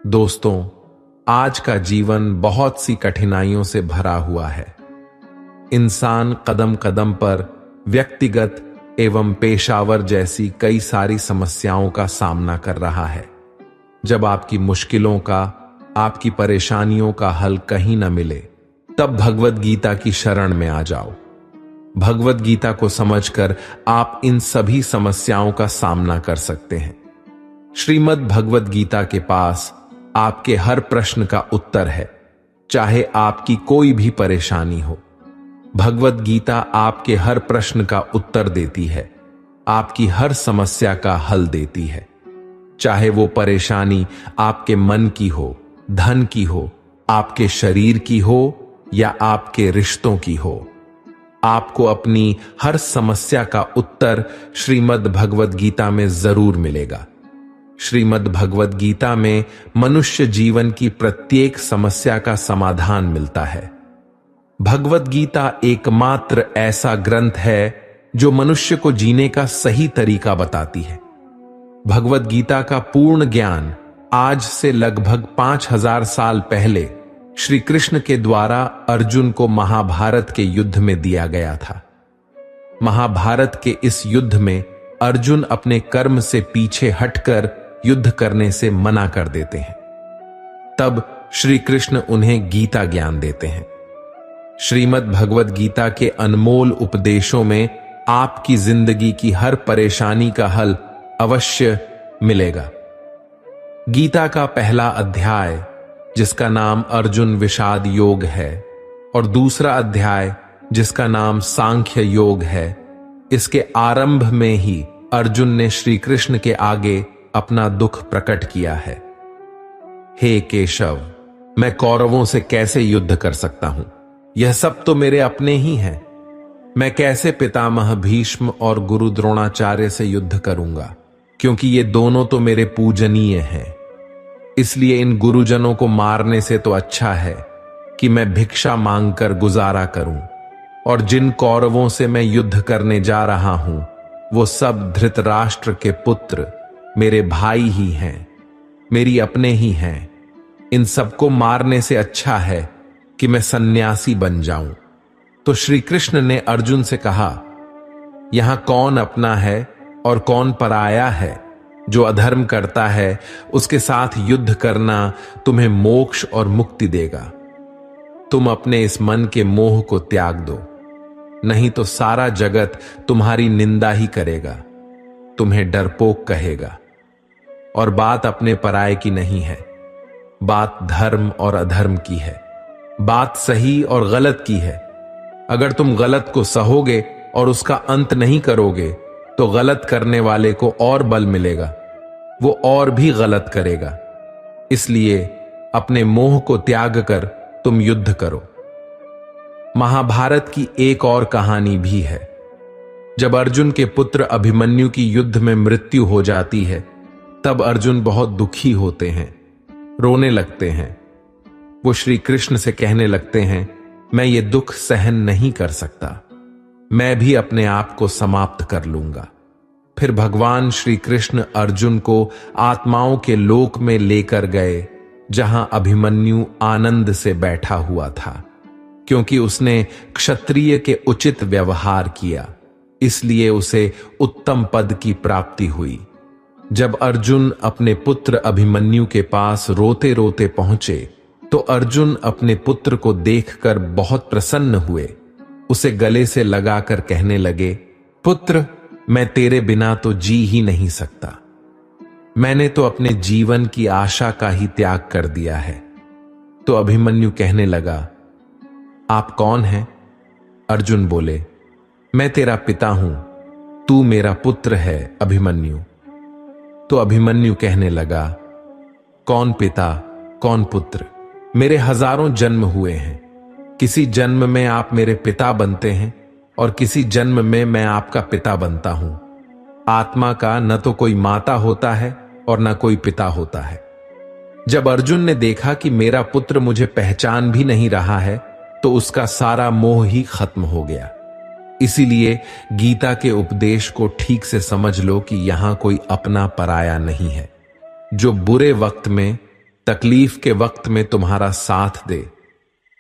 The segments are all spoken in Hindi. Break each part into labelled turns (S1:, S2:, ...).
S1: दोस्तों, आज का जीवन बहुत सी कठिनाइयों से भरा हुआ है। इंसान कदम कदम पर व्यक्तिगत एवं पेशावर जैसी कई सारी समस्याओं का सामना कर रहा है। जब आपकी मुश्किलों का, आपकी परेशानियों का हल कहीं न मिले, तब भगवद गीता की शरण में आ जाओ। भगवद गीता को समझकर आप इन सभी समस्याओं का सामना कर सकते हैं। श्रीमद् भगवद गीता के पास आपके हर प्रश्न का उत्तर है, चाहे आपकी कोई भी परेशानी हो। भगवद गीता आपके हर प्रश्न का उत्तर देती है, आपकी हर समस्या का हल देती है। चाहे वो परेशानी आपके मन की हो, धन की हो, आपके शरीर की हो या आपके रिश्तों की हो, आपको अपनी हर समस्या का उत्तर श्रीमद् भगवद गीता में जरूर मिलेगा। श्रीमद् भगवद गीता में मनुष्य जीवन की प्रत्येक समस्या का समाधान मिलता है। भगवद गीता एकमात्र ऐसा ग्रंथ है जो मनुष्य को जीने का सही तरीका बताती है। भगवद गीता का पूर्ण ज्ञान आज से लगभग 5000 साल पहले श्री कृष्ण के द्वारा अर्जुन को महाभारत के युद्ध में दिया गया था। महाभारत के इस युद्ध में अर्जुन अपने कर्म से पीछे हटकर युद्ध करने से मना कर देते हैं। तब श्री कृष्ण उन्हें गीता ज्ञान देते हैं। श्रीमद् भगवद गीता के अनमोल उपदेशों में आपकी जिंदगी की हर परेशानी का हल अवश्य मिलेगा। गीता का पहला अध्याय, जिसका नाम अर्जुन विषाद योग है, और दूसरा अध्याय जिसका नाम सांख्य योग है, इसके आरंभ में ही अर्जुन ने श्री कृष्ण के आगे अपना दुख प्रकट किया है। हे केशव, मैं कौरवों से कैसे युद्ध कर सकता हूं? यह सब तो मेरे अपने ही हैं। मैं कैसे पितामह भीष्म और गुरु द्रोणाचार्य से युद्ध करूंगा, क्योंकि ये दोनों तो मेरे पूजनीय हैं। इसलिए इन गुरुजनों को मारने से तो अच्छा है कि मैं भिक्षा मांगकर गुजारा करूं। और जिन कौरवों से मैं युद्ध करने जा रहा हूं, वो सब धृतराष्ट्र के पुत्र, मेरे भाई ही हैं, मेरी अपने ही हैं। इन सबको मारने से अच्छा है कि मैं सन्यासी बन जाऊं। तो श्री कृष्ण ने अर्जुन से कहा, यहां कौन अपना है और कौन पराया है? जो अधर्म करता है उसके साथ युद्ध करना तुम्हें मोक्ष और मुक्ति देगा। तुम अपने इस मन के मोह को त्याग दो, नहीं तो सारा जगत तुम्हारी निंदा ही करेगा, तुम्हें डरपोक कहेगा। और बात अपने पराये की नहीं है, बात धर्म और अधर्म की है, बात सही और गलत की है। अगर तुम गलत को सहोगे और उसका अंत नहीं करोगे, तो गलत करने वाले को और बल मिलेगा, वो और भी गलत करेगा। इसलिए अपने मोह को त्याग कर तुम युद्ध करो। महाभारत की एक और कहानी भी है। जब अर्जुन के पुत्र अभिमन्यु की युद्ध में मृत्यु हो जाती है, तब अर्जुन बहुत दुखी होते हैं, रोने लगते हैं। वो श्री कृष्ण से कहने लगते हैं, मैं ये दुख सहन नहीं कर सकता, मैं भी अपने आप को समाप्त कर लूंगा। फिर भगवान श्री कृष्ण अर्जुन को आत्माओं के लोक में लेकर गए, जहां अभिमन्यु आनंद से बैठा हुआ था, क्योंकि उसने क्षत्रिय के उचित व्यवहार किया, इसलिए उसे उत्तम पद की प्राप्ति हुई। जब अर्जुन अपने पुत्र अभिमन्यु के पास रोते रोते पहुंचे, तो अर्जुन अपने पुत्र को देखकर बहुत प्रसन्न हुए। उसे गले से लगाकर कहने लगे, पुत्र, मैं तेरे बिना तो जी ही नहीं सकता। मैंने तो अपने जीवन की आशा का ही त्याग कर दिया है। तो अभिमन्यु कहने लगा, आप कौन हैं? अर्जुन बोले, मैं तेरा पिता हूं, तू मेरा पुत्र है अभिमन्यु। तो अभिमन्यु कहने लगा, कौन पिता कौन पुत्र? मेरे हजारों जन्म हुए हैं। किसी जन्म में आप मेरे पिता बनते हैं और किसी जन्म में मैं आपका पिता बनता हूं। आत्मा का न तो कोई माता होता है और न कोई पिता होता है। जब अर्जुन ने देखा कि मेरा पुत्र मुझे पहचान भी नहीं रहा है, तो उसका सारा मोह ही खत्म हो गया। इसीलिए गीता के उपदेश को ठीक से समझ लो कि यहां कोई अपना पराया नहीं है। जो बुरे वक्त में तकलीफ के वक्त में तुम्हारा साथ दे।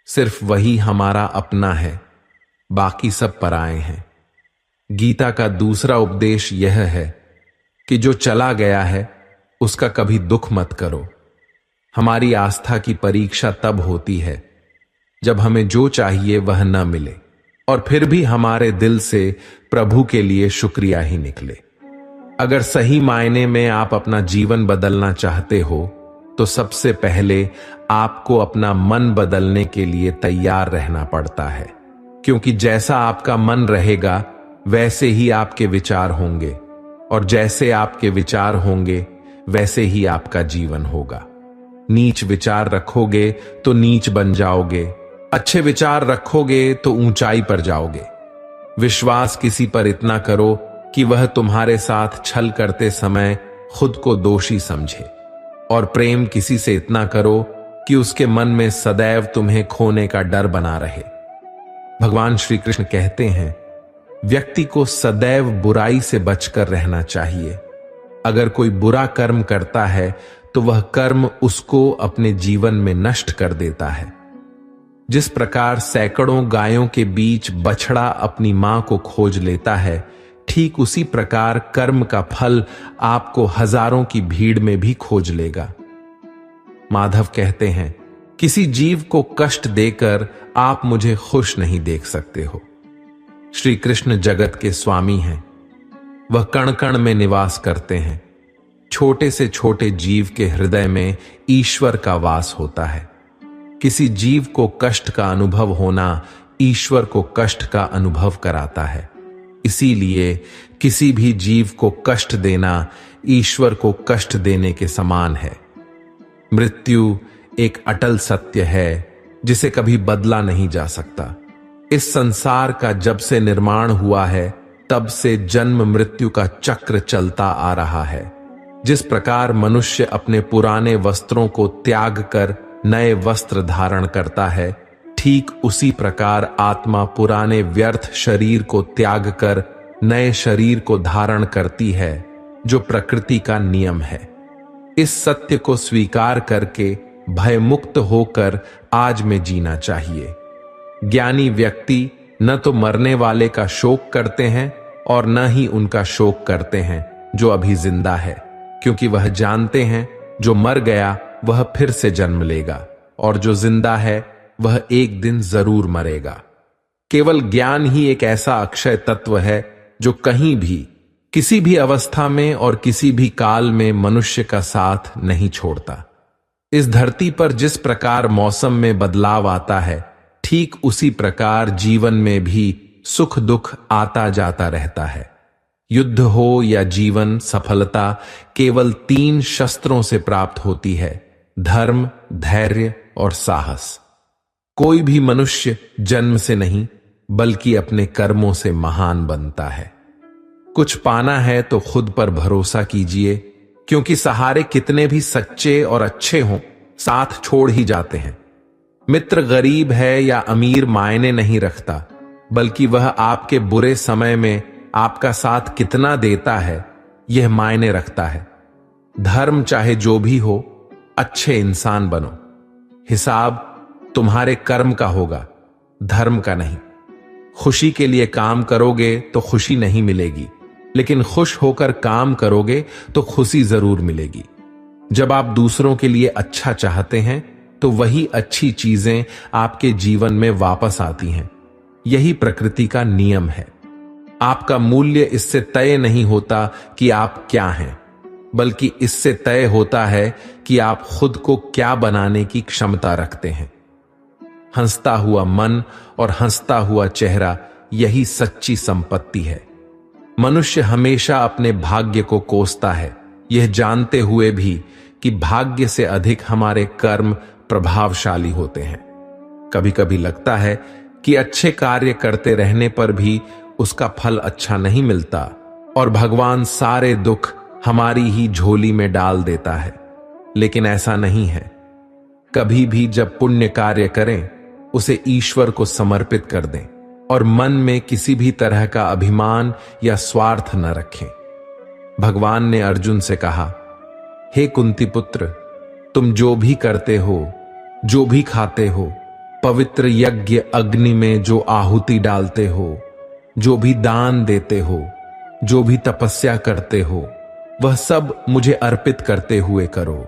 S1: सिर्फ वही हमारा अपना है, बाकी सब पराए हैं। गीता का दूसरा उपदेश यह है कि जो चला गया है उसका कभी दुख मत करो। हमारी आस्था की परीक्षा तब होती है जब हमें जो चाहिए वह न मिले और फिर भी हमारे दिल से प्रभु के लिए शुक्रिया ही निकले। अगर सही मायने में आप अपना जीवन बदलना चाहते हो तो सबसे पहले आपको अपना मन बदलने के लिए तैयार रहना पड़ता है, क्योंकि जैसा आपका मन रहेगा वैसे ही आपके विचार होंगे और जैसे आपके विचार होंगे वैसे ही आपका जीवन होगा। नीच विचार रखोगे तो नीच बन जाओगे, अच्छे विचार रखोगे तो ऊंचाई पर जाओगे। विश्वास किसी पर इतना करो कि वह तुम्हारे साथ छल करते समय खुद को दोषी समझे, और प्रेम किसी से इतना करो कि उसके मन में सदैव तुम्हें खोने का डर बना रहे। भगवान श्री कृष्ण कहते हैं, व्यक्ति को सदैव बुराई से बचकर रहना चाहिए। अगर कोई बुरा कर्म करता है तो वह कर्म उसको अपने जीवन में नष्ट कर देता है। जिस प्रकार सैकड़ों गायों के बीच बछड़ा अपनी मां को खोज लेता है, ठीक उसी प्रकार कर्म का फल आपको हजारों की भीड़ में भी खोज लेगा। माधव कहते हैं, किसी जीव को कष्ट देकर आप मुझे खुश नहीं देख सकते हो। श्री कृष्ण जगत के स्वामी हैं, वह कण कण में निवास करते हैं। छोटे से छोटे जीव के हृदय में ईश्वर का वास होता है। किसी जीव को कष्ट का अनुभव होना ईश्वर को कष्ट का अनुभव कराता है। इसीलिए किसी भी जीव को कष्ट देना ईश्वर को कष्ट देने के समान है। मृत्यु एक अटल सत्य है जिसे कभी बदला नहीं जा सकता। इस संसार का जब से निर्माण हुआ है तब से जन्म मृत्यु का चक्र चलता आ रहा है। जिस प्रकार मनुष्य अपने पुराने वस्त्रों को त्याग कर नए वस्त्र धारण करता है, ठीक उसी प्रकार आत्मा पुराने व्यर्थ शरीर को त्याग कर नए शरीर को धारण करती है, जो प्रकृति का नियम है। इस सत्य को स्वीकार करके भयमुक्त होकर आज में जीना चाहिए। ज्ञानी व्यक्ति न तो मरने वाले का शोक करते हैं और न ही उनका शोक करते हैं जो अभी जिंदा है, क्योंकि वह जानते हैं जो मर गया वह फिर से जन्म लेगा और जो जिंदा है वह एक दिन जरूर मरेगा। केवल ज्ञान ही एक ऐसा अक्षय तत्व है जो कहीं भी, किसी भी अवस्था में और किसी भी काल में मनुष्य का साथ नहीं छोड़ता। इस धरती पर जिस प्रकार मौसम में बदलाव आता है, ठीक उसी प्रकार जीवन में भी सुख दुख आता जाता रहता है। युद्ध हो या जीवन, सफलता केवल 3 शस्त्रों से प्राप्त होती है: धर्म, धैर्य और साहस। कोई भी मनुष्य जन्म से नहीं बल्कि अपने कर्मों से महान बनता है। कुछ पाना है तो खुद पर भरोसा कीजिए, क्योंकि सहारे कितने भी सच्चे और अच्छे हों, साथ छोड़ ही जाते हैं। मित्र गरीब है या अमीर मायने नहीं रखता, बल्कि वह आपके बुरे समय में आपका साथ कितना देता है यह मायने रखता है। धर्म चाहे जो भी हो, अच्छे इंसान बनो। हिसाब तुम्हारे कर्म का होगा, धर्म का नहीं। खुशी के लिए काम करोगे तो खुशी नहीं मिलेगी, लेकिन खुश होकर काम करोगे तो खुशी जरूर मिलेगी। जब आप दूसरों के लिए अच्छा चाहते हैं तो वही अच्छी चीजें आपके जीवन में वापस आती हैं। यही प्रकृति का नियम है। आपका मूल्य इससे तय नहीं होता कि आप क्या हैं, बल्कि इससे तय होता है कि आप खुद को क्या बनाने की क्षमता रखते हैं। हंसता हुआ मन और हंसता हुआ चेहरा, यही सच्ची संपत्ति है। मनुष्य हमेशा अपने भाग्य को कोसता है, यह जानते हुए भी कि भाग्य से अधिक हमारे कर्म प्रभावशाली होते हैं। कभी कभी लगता है कि अच्छे कार्य करते रहने पर भी उसका फल अच्छा नहीं मिलता और भगवान सारे दुख हमारी ही झोली में डाल देता है, लेकिन ऐसा नहीं है। कभी भी जब पुण्य कार्य करें उसे ईश्वर को समर्पित कर दें और मन में किसी भी तरह का अभिमान या स्वार्थ न रखें। भगवान ने अर्जुन से कहा, हे कुंती पुत्र, तुम जो भी करते हो, जो भी खाते हो, पवित्र यज्ञ अग्नि में जो आहुति डालते हो, जो भी दान देते हो, जो भी तपस्या करते हो, वह सब मुझे अर्पित करते हुए करो।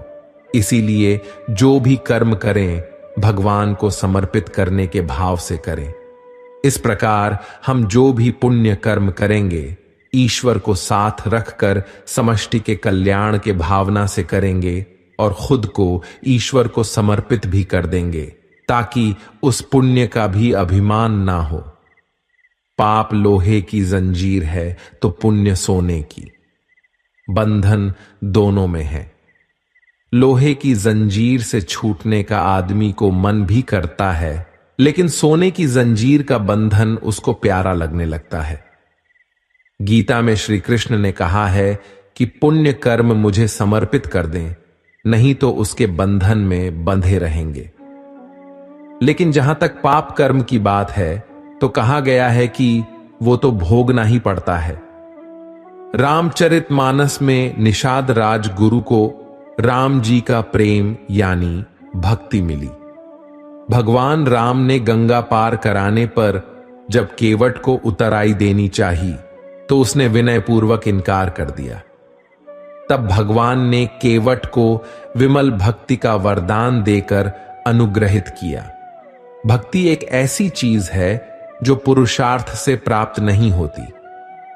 S1: इसीलिए जो भी कर्म करें भगवान को समर्पित करने के भाव से करें। इस प्रकार हम जो भी पुण्य कर्म करेंगे ईश्वर को साथ रखकर समष्टि के कल्याण के भावना से करेंगे और खुद को ईश्वर को समर्पित भी कर देंगे ताकि उस पुण्य का भी अभिमान ना हो। पाप लोहे की जंजीर है तो पुण्य सोने की, बंधन दोनों में है। लोहे की जंजीर से छूटने का आदमी को मन भी करता है, लेकिन सोने की जंजीर का बंधन उसको प्यारा लगने लगता है। गीता में श्री कृष्ण ने कहा है कि पुण्य कर्म मुझे समर्पित कर दें, नहीं तो उसके बंधन में बंधे रहेंगे। लेकिन जहां तक पाप कर्म की बात है तो कहा गया है कि वो तो भोगना ही पड़ता है। रामचरितमानस में निषाद राज गुरु को राम जी का प्रेम यानी भक्ति मिली। भगवान राम ने गंगा पार कराने पर जब केवट को उतराई देनी चाहिए तो उसने विनयपूर्वक इनकार कर दिया। तब भगवान ने केवट को विमल भक्ति का वरदान देकर अनुग्रहित किया। भक्ति एक ऐसी चीज है जो पुरुषार्थ से प्राप्त नहीं होती।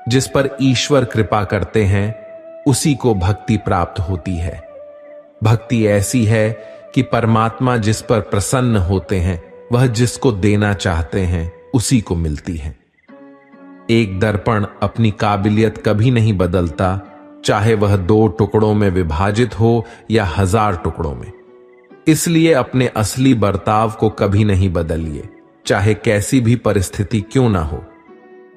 S1: जिस पर ईश्वर कृपा करते हैं उसी को भक्ति प्राप्त होती है। भक्ति ऐसी है कि परमात्मा जिस पर प्रसन्न होते हैं वह जिसको देना चाहते हैं उसी को मिलती है। एक दर्पण अपनी काबिलियत कभी नहीं बदलता, चाहे वह 2 टुकड़ों में विभाजित हो या 1000 टुकड़ों में। इसलिए अपने असली बर्ताव को कभी नहीं बदलिए, चाहे कैसी भी परिस्थिति क्यों ना हो।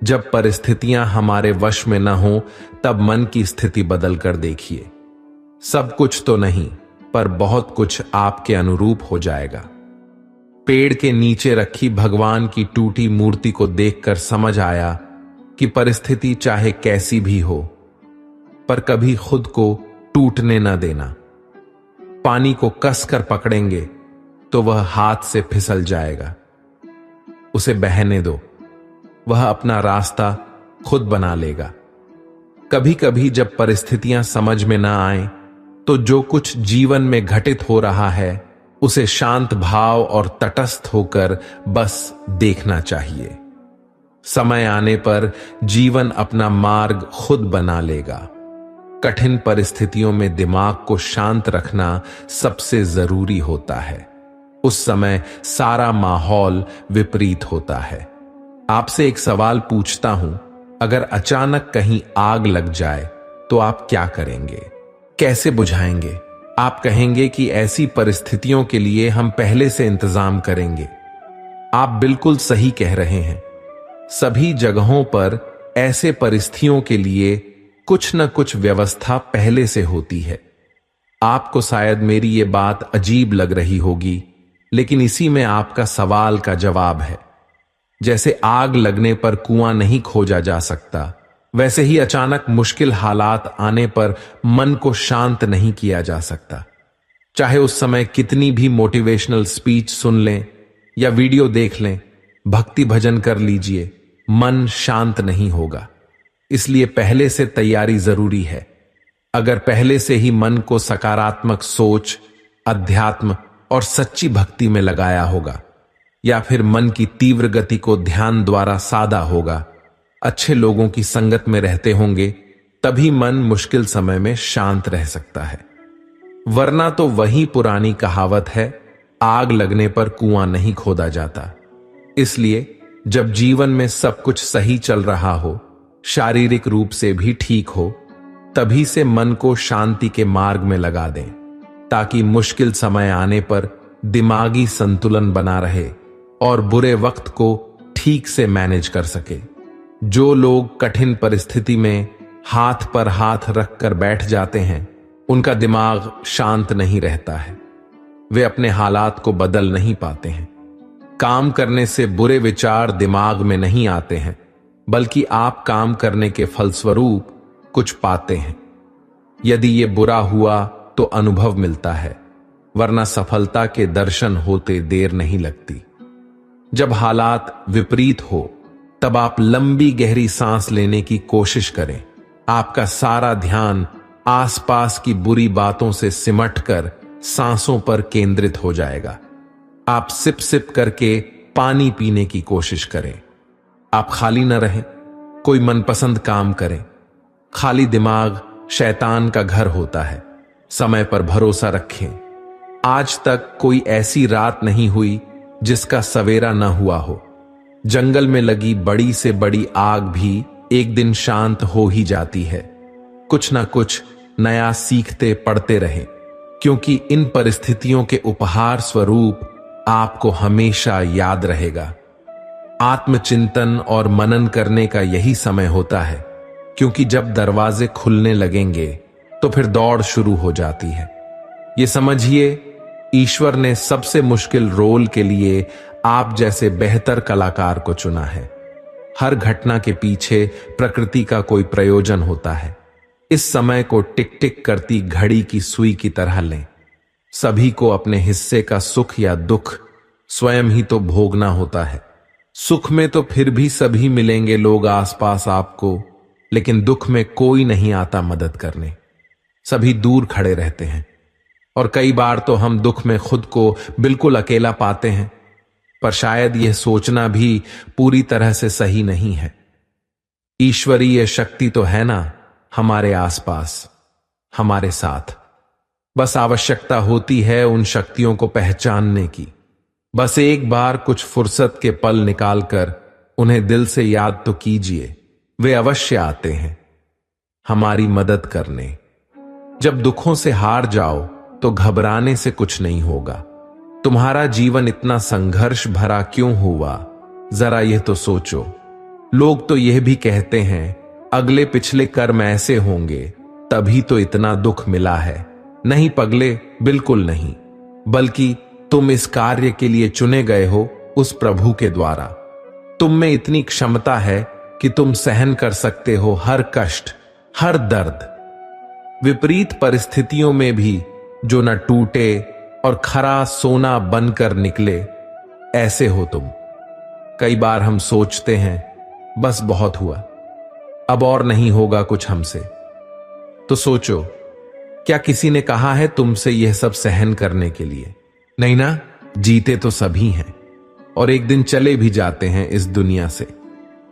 S1: जब परिस्थितियां हमारे वश में ना हो तब मन की स्थिति बदल कर देखिए। सब कुछ तो नहीं पर बहुत कुछ आपके अनुरूप हो जाएगा। पेड़ के नीचे रखी भगवान की टूटी मूर्ति को देखकर समझ आया कि परिस्थिति चाहे कैसी भी हो पर कभी खुद को टूटने न देना। पानी को कसकर पकड़ेंगे तो वह हाथ से फिसल जाएगा, उसे बहने दो, वह अपना रास्ता खुद बना लेगा। कभी कभी जब परिस्थितियां समझ में ना आए तो जो कुछ जीवन में घटित हो रहा है उसे शांत भाव और तटस्थ होकर बस देखना चाहिए। समय आने पर जीवन अपना मार्ग खुद बना लेगा। कठिन परिस्थितियों में दिमाग को शांत रखना सबसे जरूरी होता है। उस समय सारा माहौल विपरीत होता है। आपसे एक सवाल पूछता हूं, अगर अचानक कहीं आग लग जाए तो आप क्या करेंगे? कैसे बुझाएंगे? आप कहेंगे कि ऐसी परिस्थितियों के लिए हम पहले से इंतजाम करेंगे। आप बिल्कुल सही कह रहे हैं। सभी जगहों पर ऐसे परिस्थितियों के लिए कुछ न कुछ व्यवस्था पहले से होती है। आपको शायद मेरी ये बात अजीब लग रही होगी, लेकिन इसी में आपका सवाल का जवाब है। जैसे आग लगने पर कुआं नहीं खोजा जा सकता, वैसे ही अचानक मुश्किल हालात आने पर मन को शांत नहीं किया जा सकता। चाहे उस समय कितनी भी मोटिवेशनल स्पीच सुन लें या वीडियो देख लें, भक्ति भजन कर लीजिए, मन शांत नहीं होगा। इसलिए पहले से तैयारी जरूरी है। अगर पहले से ही मन को सकारात्मक सोच, अध्यात्म और सच्ची भक्ति में लगाया होगा, या फिर मन की तीव्र गति को ध्यान द्वारा साधा होगा, अच्छे लोगों की संगत में रहते होंगे, तभी मन मुश्किल समय में शांत रह सकता है। वरना तो वही पुरानी कहावत है, आग लगने पर कुआं नहीं खोदा जाता। इसलिए जब जीवन में सब कुछ सही चल रहा हो, शारीरिक रूप से भी ठीक हो, तभी से मन को शांति के मार्ग में लगा दें, ताकि मुश्किल समय आने पर दिमागी संतुलन बना रहे और बुरे वक्त को ठीक से मैनेज कर सके। जो लोग कठिन परिस्थिति में हाथ पर हाथ रखकर बैठ जाते हैं, उनका दिमाग शांत नहीं रहता है। वे अपने हालात को बदल नहीं पाते हैं। काम करने से बुरे विचार दिमाग में नहीं आते हैं, बल्कि आप काम करने के फलस्वरूप कुछ पाते हैं। यदि ये बुरा हुआ तो अनुभव मिलता है, वरना सफलता के दर्शन होते देर नहीं लगती। जब हालात विपरीत हो तब आप लंबी गहरी सांस लेने की कोशिश करें। आपका सारा ध्यान आसपास की बुरी बातों से सिमटकर सांसों पर केंद्रित हो जाएगा। आप सिप सिप करके पानी पीने की कोशिश करें। आप खाली न रहें, कोई मनपसंद काम करें। खाली दिमाग शैतान का घर होता है। समय पर भरोसा रखें। आज तक कोई ऐसी रात नहीं हुई जिसका सवेरा न हुआ हो। जंगल में लगी बड़ी से बड़ी आग भी एक दिन शांत हो ही जाती है। कुछ ना कुछ नया सीखते पढ़ते रहें, क्योंकि इन परिस्थितियों के उपहार स्वरूप आपको हमेशा याद रहेगा। आत्मचिंतन और मनन करने का यही समय होता है, क्योंकि जब दरवाजे खुलने लगेंगे तो फिर दौड़ शुरू हो जाती है। ये समझिए, ईश्वर ने सबसे मुश्किल रोल के लिए आप जैसे बेहतर कलाकार को चुना है। हर घटना के पीछे प्रकृति का कोई प्रयोजन होता है। इस समय को टिक टिक करती घड़ी की सुई की तरह लें। सभी को अपने हिस्से का सुख या दुख स्वयं ही तो भोगना होता है। सुख में तो फिर भी सभी मिलेंगे लोग आसपास आपको, लेकिन दुख में कोई नहीं आता मदद करने। सभी दूर खड़े रहते हैं और कई बार तो हम दुख में खुद को बिल्कुल अकेला पाते हैं। पर शायद यह सोचना भी पूरी तरह से सही नहीं है। ईश्वरीय शक्ति तो है ना हमारे आसपास, हमारे साथ। बस आवश्यकता होती है उन शक्तियों को पहचानने की। बस एक बार कुछ फुर्सत के पल निकालकर उन्हें दिल से याद तो कीजिए। वे अवश्य आते हैं हमारी मदद करने। जब दुखों से हार जाओ तो घबराने से कुछ नहीं होगा। तुम्हारा जीवन इतना संघर्ष भरा क्यों हुआ, जरा यह तो सोचो। लोग तो यह भी कहते हैं अगले पिछले कर्म ऐसे होंगे तभी तो इतना दुख मिला है। नहीं पगले, बिल्कुल नहीं, बल्कि तुम इस कार्य के लिए चुने गए हो उस प्रभु के द्वारा। तुम में इतनी क्षमता है कि तुम सहन कर सकते हो हर कष्ट, हर दर्द। विपरीत परिस्थितियों में भी जो न टूटे और खरा सोना बनकर निकले, ऐसे हो तुम। कई बार हम सोचते हैं बस बहुत हुआ, अब और नहीं होगा कुछ हमसे। तो सोचो, क्या किसी ने कहा है तुमसे यह सब सहन करने के लिए? नहीं ना। जीते तो सभी हैं और एक दिन चले भी जाते हैं इस दुनिया से।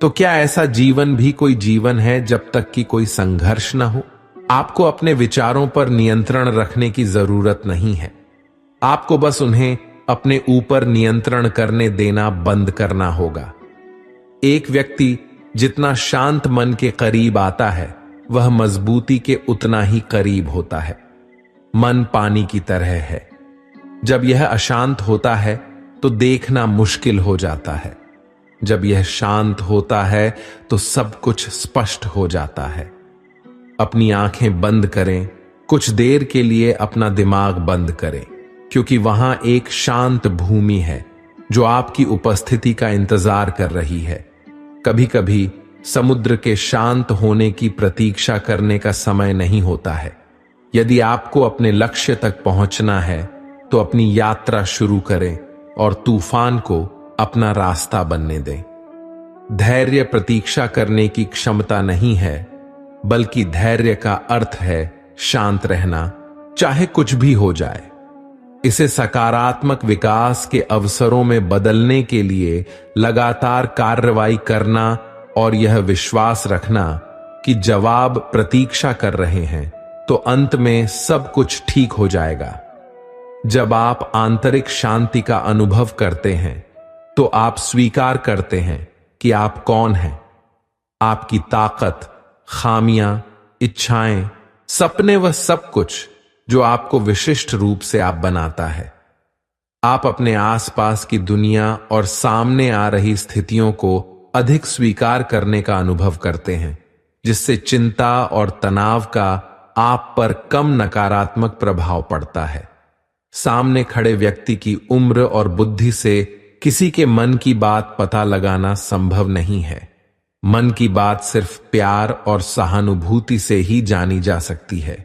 S1: तो क्या ऐसा जीवन भी कोई जीवन है जब तक कि कोई संघर्ष ना हो? आपको अपने विचारों पर नियंत्रण रखने की जरूरत नहीं है। आपको बस उन्हें अपने ऊपर नियंत्रण करने देना बंद करना होगा। एक व्यक्ति जितना शांत मन के करीब आता है, वह मजबूती के उतना ही करीब होता है। मन पानी की तरह है। जब यह अशांत होता है तो देखना मुश्किल हो जाता है। जब यह शांत होता है तो सब कुछ स्पष्ट हो जाता है। अपनी आंखें बंद करें, कुछ देर के लिए अपना दिमाग बंद करें, क्योंकि वहां एक शांत भूमि है जो आपकी उपस्थिति का इंतजार कर रही है। कभी कभी समुद्र के शांत होने की प्रतीक्षा करने का समय नहीं होता है। यदि आपको अपने लक्ष्य तक पहुंचना है तो अपनी यात्रा शुरू करें और तूफान को अपना रास्ता बनने दें। धैर्य प्रतीक्षा करने की क्षमता नहीं है, बल्कि धैर्य का अर्थ है शांत रहना, चाहे कुछ भी हो जाए। इसे सकारात्मक विकास के अवसरों में बदलने के लिए लगातार कार्रवाई करना और यह विश्वास रखना कि जवाब प्रतीक्षा कर रहे हैं, तो अंत में सब कुछ ठीक हो जाएगा। जब आप आंतरिक शांति का अनुभव करते हैं तो आप स्वीकार करते हैं कि आप कौन हैं। आपकी ताकत, खामियां, इच्छाएं, सपने व सब कुछ जो आपको विशिष्ट रूप से आप बनाता है। आप अपने आसपास की दुनिया और सामने आ रही स्थितियों को अधिक स्वीकार करने का अनुभव करते हैं, जिससे चिंता और तनाव का आप पर कम नकारात्मक प्रभाव पड़ता है। सामने खड़े व्यक्ति की उम्र और बुद्धि से किसी के मन की बात पता लगाना संभव नहीं है। मन की बात सिर्फ प्यार और सहानुभूति से ही जानी जा सकती है।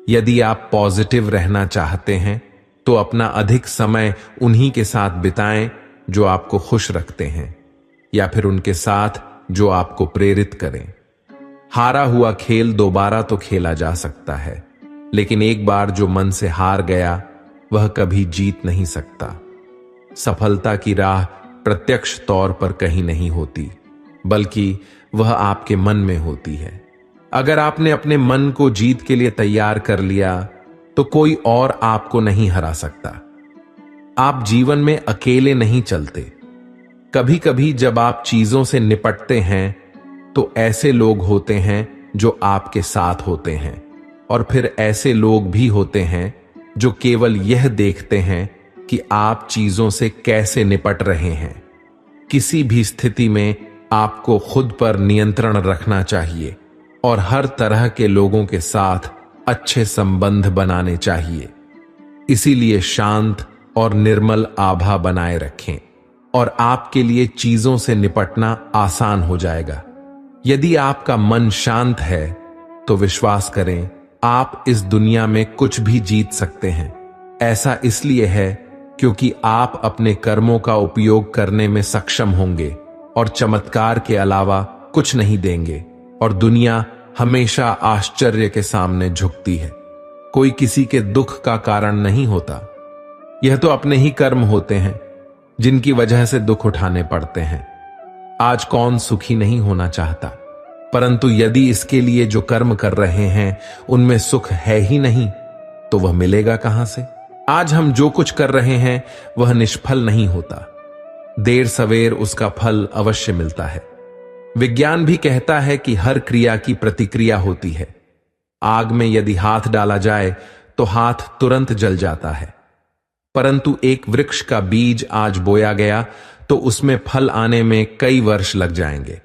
S1: यदि आप पॉजिटिव रहना चाहते हैं तो तो अपना अधिक समय उन्हीं के साथ बिताएं जो आपको खुश रखते हैं, या फिर उनके साथ जो आपको प्रेरित करें। हारा हुआ खेल दोबारा तो खेला जा सकता है, लेकिन एक बार जो मन से हार गया वह कभी जीत नहीं सकता। सफलता की राह प्रत्यक्ष तौर पर कहीं नहीं होती, बल्कि वह आपके मन में होती है। अगर आपने अपने मन को जीत के लिए तैयार कर लिया तो कोई और आपको नहीं हरा सकता। आप जीवन में अकेले नहीं चलते। कभी कभी जब आप चीजों से निपटते हैं तो ऐसे लोग होते हैं जो आपके साथ होते हैं, और फिर ऐसे लोग भी होते हैं जो केवल यह देखते हैं कि आप चीजों से कैसे निपट रहे हैं। किसी भी स्थिति में आपको खुद पर नियंत्रण रखना चाहिए और हर तरह के लोगों के साथ अच्छे संबंध बनाने चाहिए। इसीलिए शांत और निर्मल आभा बनाए रखें और आपके लिए चीजों से निपटना आसान हो जाएगा। यदि आपका मन शांत है तो विश्वास करें, आप इस दुनिया में कुछ भी जीत सकते हैं। ऐसा इसलिए है क्योंकि आप अपने कर्मों का उपयोग करने में सक्षम होंगे और चमत्कार के अलावा कुछ नहीं देंगे, और दुनिया हमेशा आश्चर्य के सामने झुकती है। कोई किसी के दुख का कारण नहीं होता। यह तो अपने ही कर्म होते हैं जिनकी वजह से दुख उठाने पड़ते हैं। आज कौन सुखी नहीं होना चाहता, परंतु यदि इसके लिए जो कर्म कर रहे हैं उनमें सुख है ही नहीं तो वह मिलेगा कहां से। आज हम जो कुछ कर रहे हैं वह निष्फल नहीं होता। देर सवेर उसका फल अवश्य मिलता है। विज्ञान भी कहता है कि हर क्रिया की प्रतिक्रिया होती है। आग में यदि हाथ डाला जाए तो हाथ तुरंत जल जाता है, परंतु एक वृक्ष का बीज आज बोया गया तो उसमें फल आने में कई वर्ष लग जाएंगे,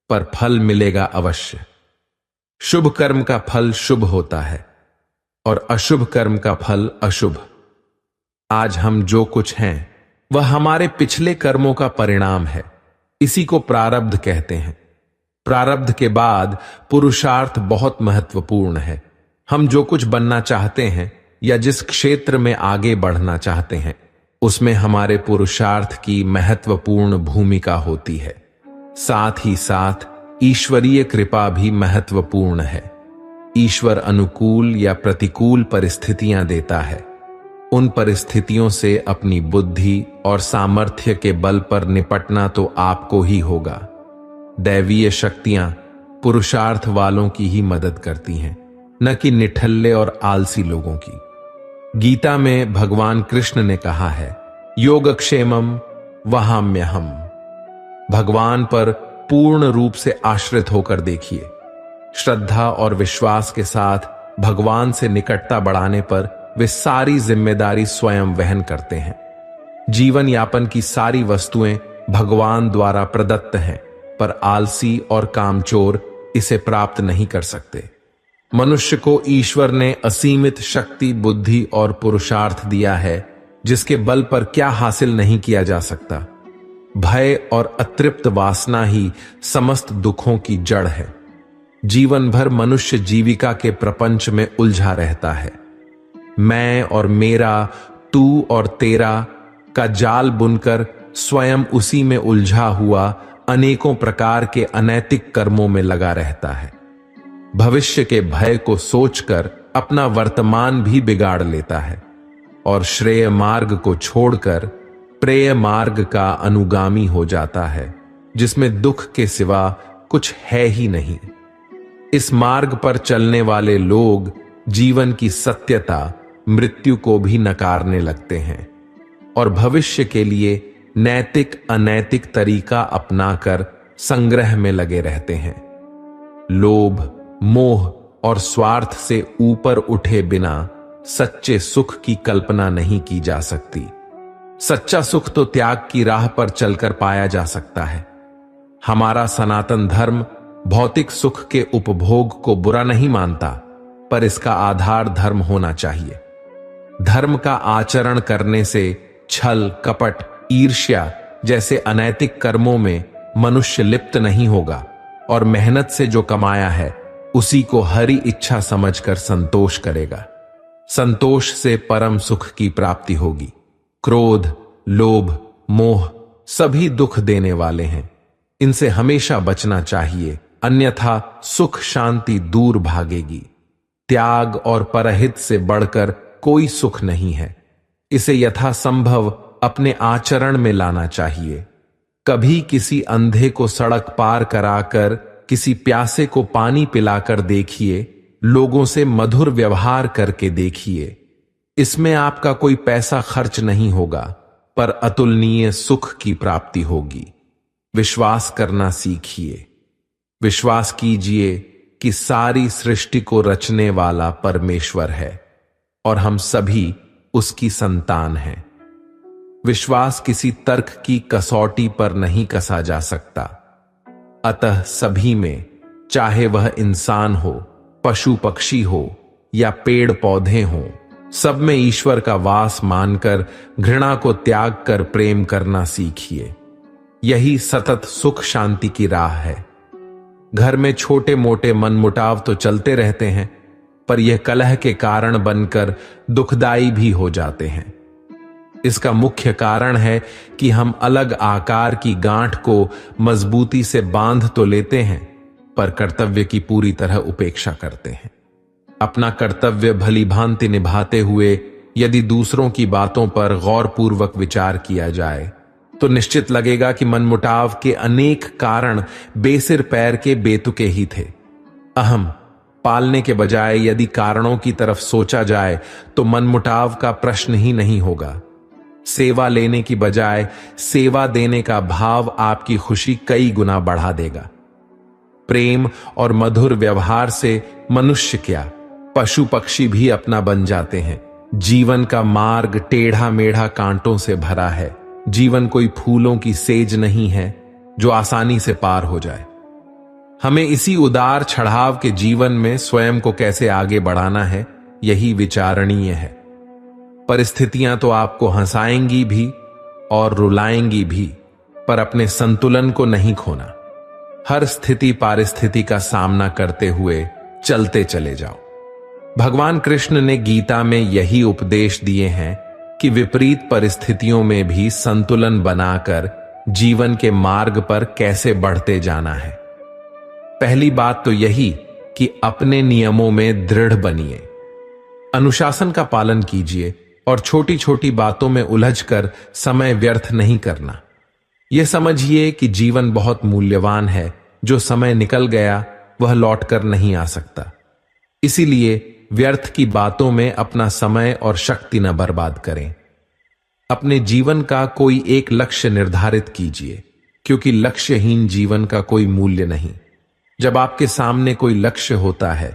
S1: पर फल मिलेगा अवश्य। शुभ कर्म का फल शुभ होता है और अशुभ कर्म का फल अशुभ। आज हम जो कुछ हैं वह हमारे पिछले कर्मों का परिणाम है। इसी को प्रारब्ध कहते हैं। प्रारब्ध के बाद पुरुषार्थ बहुत महत्वपूर्ण है। हम जो कुछ बनना चाहते हैं या जिस क्षेत्र में आगे बढ़ना चाहते हैं उसमें हमारे पुरुषार्थ की महत्वपूर्ण भूमिका होती है। साथ ही साथ ईश्वरीय कृपा भी महत्वपूर्ण है। ईश्वर अनुकूल या प्रतिकूल परिस्थितियां देता है। उन परिस्थितियों से अपनी बुद्धि और सामर्थ्य के बल पर निपटना तो आपको ही होगा। दैवीय शक्तियां पुरुषार्थ वालों की ही मदद करती हैं, न कि निठल्ले और आलसी लोगों की। गीता में भगवान कृष्ण ने कहा है, योगक्षेमम वहाम्यहम्। भगवान पर पूर्ण रूप से आश्रित होकर देखिए। श्रद्धा और विश्वास के साथ भगवान से निकटता बढ़ाने पर वे सारी जिम्मेदारी स्वयं वहन करते हैं। जीवन यापन की सारी वस्तुएं भगवान द्वारा प्रदत्त हैं, पर आलसी और कामचोर इसे प्राप्त नहीं कर सकते। मनुष्य को ईश्वर ने असीमित शक्ति, बुद्धि और पुरुषार्थ दिया है, जिसके बल पर क्या हासिल नहीं किया जा सकता। भय और अतृप्त वासना ही समस्त दुखों की जड़ है। जीवन भर मनुष्य जीविका के प्रपंच में उलझा रहता है। मैं और मेरा, तू और तेरा का जाल बुनकर स्वयं उसी में उलझा हुआ अनेकों प्रकार के अनैतिक कर्मों में लगा रहता है। भविष्य के भय को सोचकर अपना वर्तमान भी बिगाड़ लेता है और श्रेय मार्ग को छोड़कर प्रेय मार्ग का अनुगामी हो जाता है, जिसमें दुख के सिवा कुछ है ही नहीं। इस मार्ग पर चलने वाले लोग जीवन की सत्यता, मृत्यु को भी नकारने लगते हैं और भविष्य के लिए नैतिक अनैतिक तरीका अपनाकर संग्रह में लगे रहते हैं। लोभ, मोह और स्वार्थ से ऊपर उठे बिना सच्चे सुख की कल्पना नहीं की जा सकती। सच्चा सुख तो त्याग की राह पर चलकर पाया जा सकता है। हमारा सनातन धर्म भौतिक सुख के उपभोग को बुरा नहीं मानता, पर इसका आधार धर्म होना चाहिए। धर्म का आचरण करने से छल, कपट, ईर्ष्या जैसे अनैतिक कर्मों में मनुष्य लिप्त नहीं होगा और मेहनत से जो कमाया है उसी को हरी इच्छा समझकर संतोष करेगा। संतोष से परम सुख की प्राप्ति होगी। क्रोध, लोभ, मोह सभी दुख देने वाले हैं, इनसे हमेशा बचना चाहिए, अन्यथा सुख शांति दूर भागेगी। त्याग और परहित से बढ़कर कोई सुख नहीं है, इसे यथासंभव अपने आचरण में लाना चाहिए। कभी किसी अंधे को सड़क पार कराकर, किसी प्यासे को पानी पिलाकर देखिए, लोगों से मधुर व्यवहार करके देखिए। इसमें आपका कोई पैसा खर्च नहीं होगा, पर अतुलनीय सुख की प्राप्ति होगी। विश्वास करना सीखिए। विश्वास कीजिए कि सारी सृष्टि को रचने वाला परमेश्वर है और हम सभी उसकी संतान हैं। विश्वास किसी तर्क की कसौटी पर नहीं कसा जा सकता। अतः सभी में, चाहे वह इंसान हो, पशु पक्षी हो या पेड़ पौधे हों, सब में ईश्वर का वास मानकर घृणा को त्याग कर प्रेम करना सीखिए। यही सतत सुख शांति की राह है। घर में छोटे मोटे मनमुटाव तो चलते रहते हैं, पर यह कलह के कारण बनकर दुखदाई भी हो जाते हैं। इसका मुख्य कारण है कि हम अलग आकार की गांठ को मजबूती से बांध तो लेते हैं, पर कर्तव्य की पूरी तरह उपेक्षा करते हैं। अपना कर्तव्य भली भांति निभाते हुए यदि दूसरों की बातों पर गौरपूर्वक विचार किया जाए तो निश्चित लगेगा कि मनमुटाव के अनेक कारण बेसिर पैर के बेतुके ही थे। अहम पालने के बजाय यदि कारणों की तरफ सोचा जाए तो मनमुटाव का प्रश्न ही नहीं होगा। सेवा लेने की बजाय सेवा देने का भाव आपकी खुशी कई गुना बढ़ा देगा। प्रेम और मधुर व्यवहार से मनुष्य क्या, पशु पक्षी भी अपना बन जाते हैं। जीवन का मार्ग टेढ़ा मेढ़ा कांटों से भरा है। जीवन कोई फूलों की सेज नहीं है जो आसानी से पार हो जाए। हमें इसी उदार चढ़ाव के जीवन में स्वयं को कैसे आगे बढ़ाना है, यही विचारणीय है। परिस्थितियां तो आपको हंसाएंगी भी और रुलाएंगी भी, पर अपने संतुलन को नहीं खोना। हर स्थिति पारिस्थिति का सामना करते हुए चलते चले जाओ। भगवान कृष्ण ने गीता में यही उपदेश दिए हैं कि विपरीत परिस्थितियों में भी संतुलन बनाकर जीवन के मार्ग पर कैसे बढ़ते जाना है। पहली बात तो यही कि अपने नियमों में दृढ़ बनिए, अनुशासन का पालन कीजिए और छोटी छोटी बातों में उलझकर समय व्यर्थ नहीं करना। यह समझिए कि जीवन बहुत मूल्यवान है, जो समय निकल गया वह लौटकर नहीं आ सकता। इसीलिए व्यर्थ की बातों में अपना समय और शक्ति न बर्बाद करें। अपने जीवन का कोई एक लक्ष्य निर्धारित कीजिए, क्योंकि लक्ष्यहीन जीवन का कोई मूल्य नहीं। जब आपके सामने कोई लक्ष्य होता है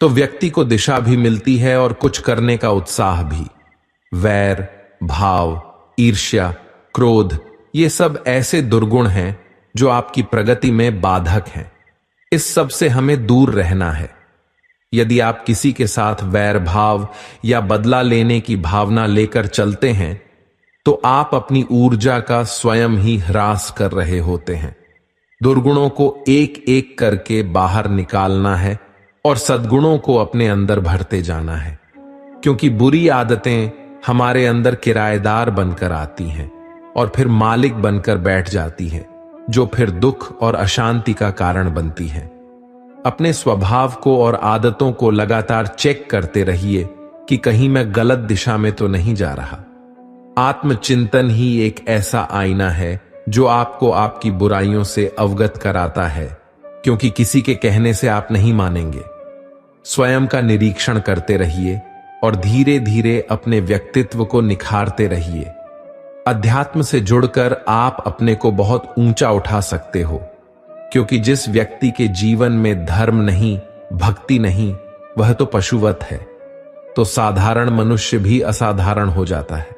S1: तो व्यक्ति को दिशा भी मिलती है और कुछ करने का उत्साह भी। वैर, भाव, ईर्ष्या, क्रोध ये सब ऐसे दुर्गुण हैं जो आपकी प्रगति में बाधक हैं। इस सब से हमें दूर रहना है। यदि आप किसी के साथ वैर भाव या बदला लेने की भावना लेकर चलते हैं तो आप अपनी ऊर्जा का स्वयं ही ह्रास कर रहे होते हैं। दुर्गुणों को एक एक करके बाहर निकालना है और सद्गुणों को अपने अंदर भरते जाना है, क्योंकि बुरी आदतें हमारे अंदर किराएदार बनकर आती हैं और फिर मालिक बनकर बैठ जाती हैं, जो फिर दुख और अशांति का कारण बनती हैं। अपने स्वभाव को और आदतों को लगातार चेक करते रहिए कि कहीं मैं गलत दिशा में तो नहीं जा रहा। आत्मचिंतन ही एक ऐसा आईना है जो आपको आपकी बुराइयों से अवगत कराता है, क्योंकि किसी के कहने से आप नहीं मानेंगे। स्वयं का निरीक्षण करते रहिए और धीरे धीरे अपने व्यक्तित्व को निखारते रहिए। अध्यात्म से जुड़कर आप अपने को बहुत ऊंचा उठा सकते हो, क्योंकि जिस व्यक्ति के जीवन में धर्म नहीं, भक्ति नहीं, वह तो पशुवत है। तो साधारण मनुष्य भी असाधारण हो जाता है।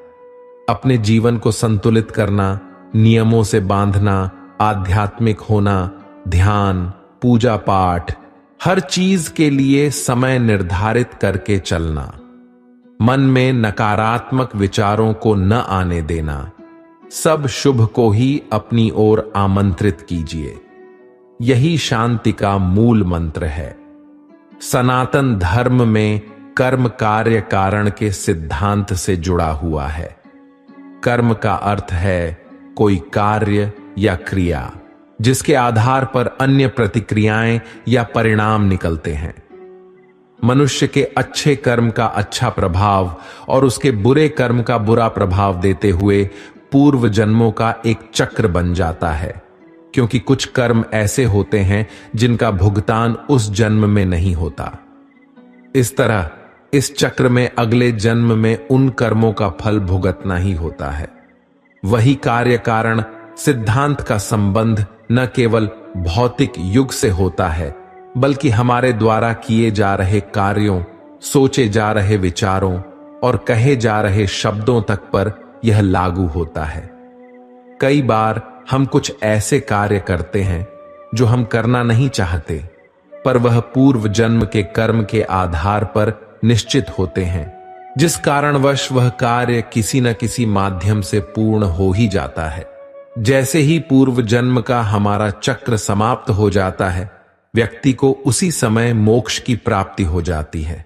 S1: अपने जीवन को संतुलित करना, नियमों से बांधना, आध्यात्मिक होना, ध्यान, पूजा पाठ, हर चीज के लिए समय निर्धारित करके चलना, मन में नकारात्मक विचारों को न आने देना, सब शुभ को ही अपनी ओर आमंत्रित कीजिए। यही शांति का मूल मंत्र है। सनातन धर्म में कर्म कार्य कारण के सिद्धांत से जुड़ा हुआ है। कर्म का अर्थ है कोई कार्य या क्रिया जिसके आधार पर अन्य प्रतिक्रियाएं या परिणाम निकलते हैं। मनुष्य के अच्छे कर्म का अच्छा प्रभाव और उसके बुरे कर्म का बुरा प्रभाव देते हुए पूर्व जन्मों का एक चक्र बन जाता है, क्योंकि कुछ कर्म ऐसे होते हैं जिनका भुगतान उस जन्म में नहीं होता। इस तरह इस चक्र में अगले जन्म में उन कर्मों का फल भुगतना ही होता है। वही कार्य कारण सिद्धांत का संबंध न केवल भौतिक युग से होता है, बल्कि हमारे द्वारा किए जा रहे कार्यों, सोचे जा रहे विचारों और कहे जा रहे शब्दों तक पर यह लागू होता है। कई बार हम कुछ ऐसे कार्य करते हैं जो हम करना नहीं चाहते, पर वह पूर्व जन्म के कर्म के आधार पर निश्चित होते हैं, जिस कारणवश वह कार्य किसी न किसी माध्यम से पूर्ण हो ही जाता है। जैसे ही पूर्व जन्म का हमारा चक्र समाप्त हो जाता है, व्यक्ति को उसी समय मोक्ष की प्राप्ति हो जाती है।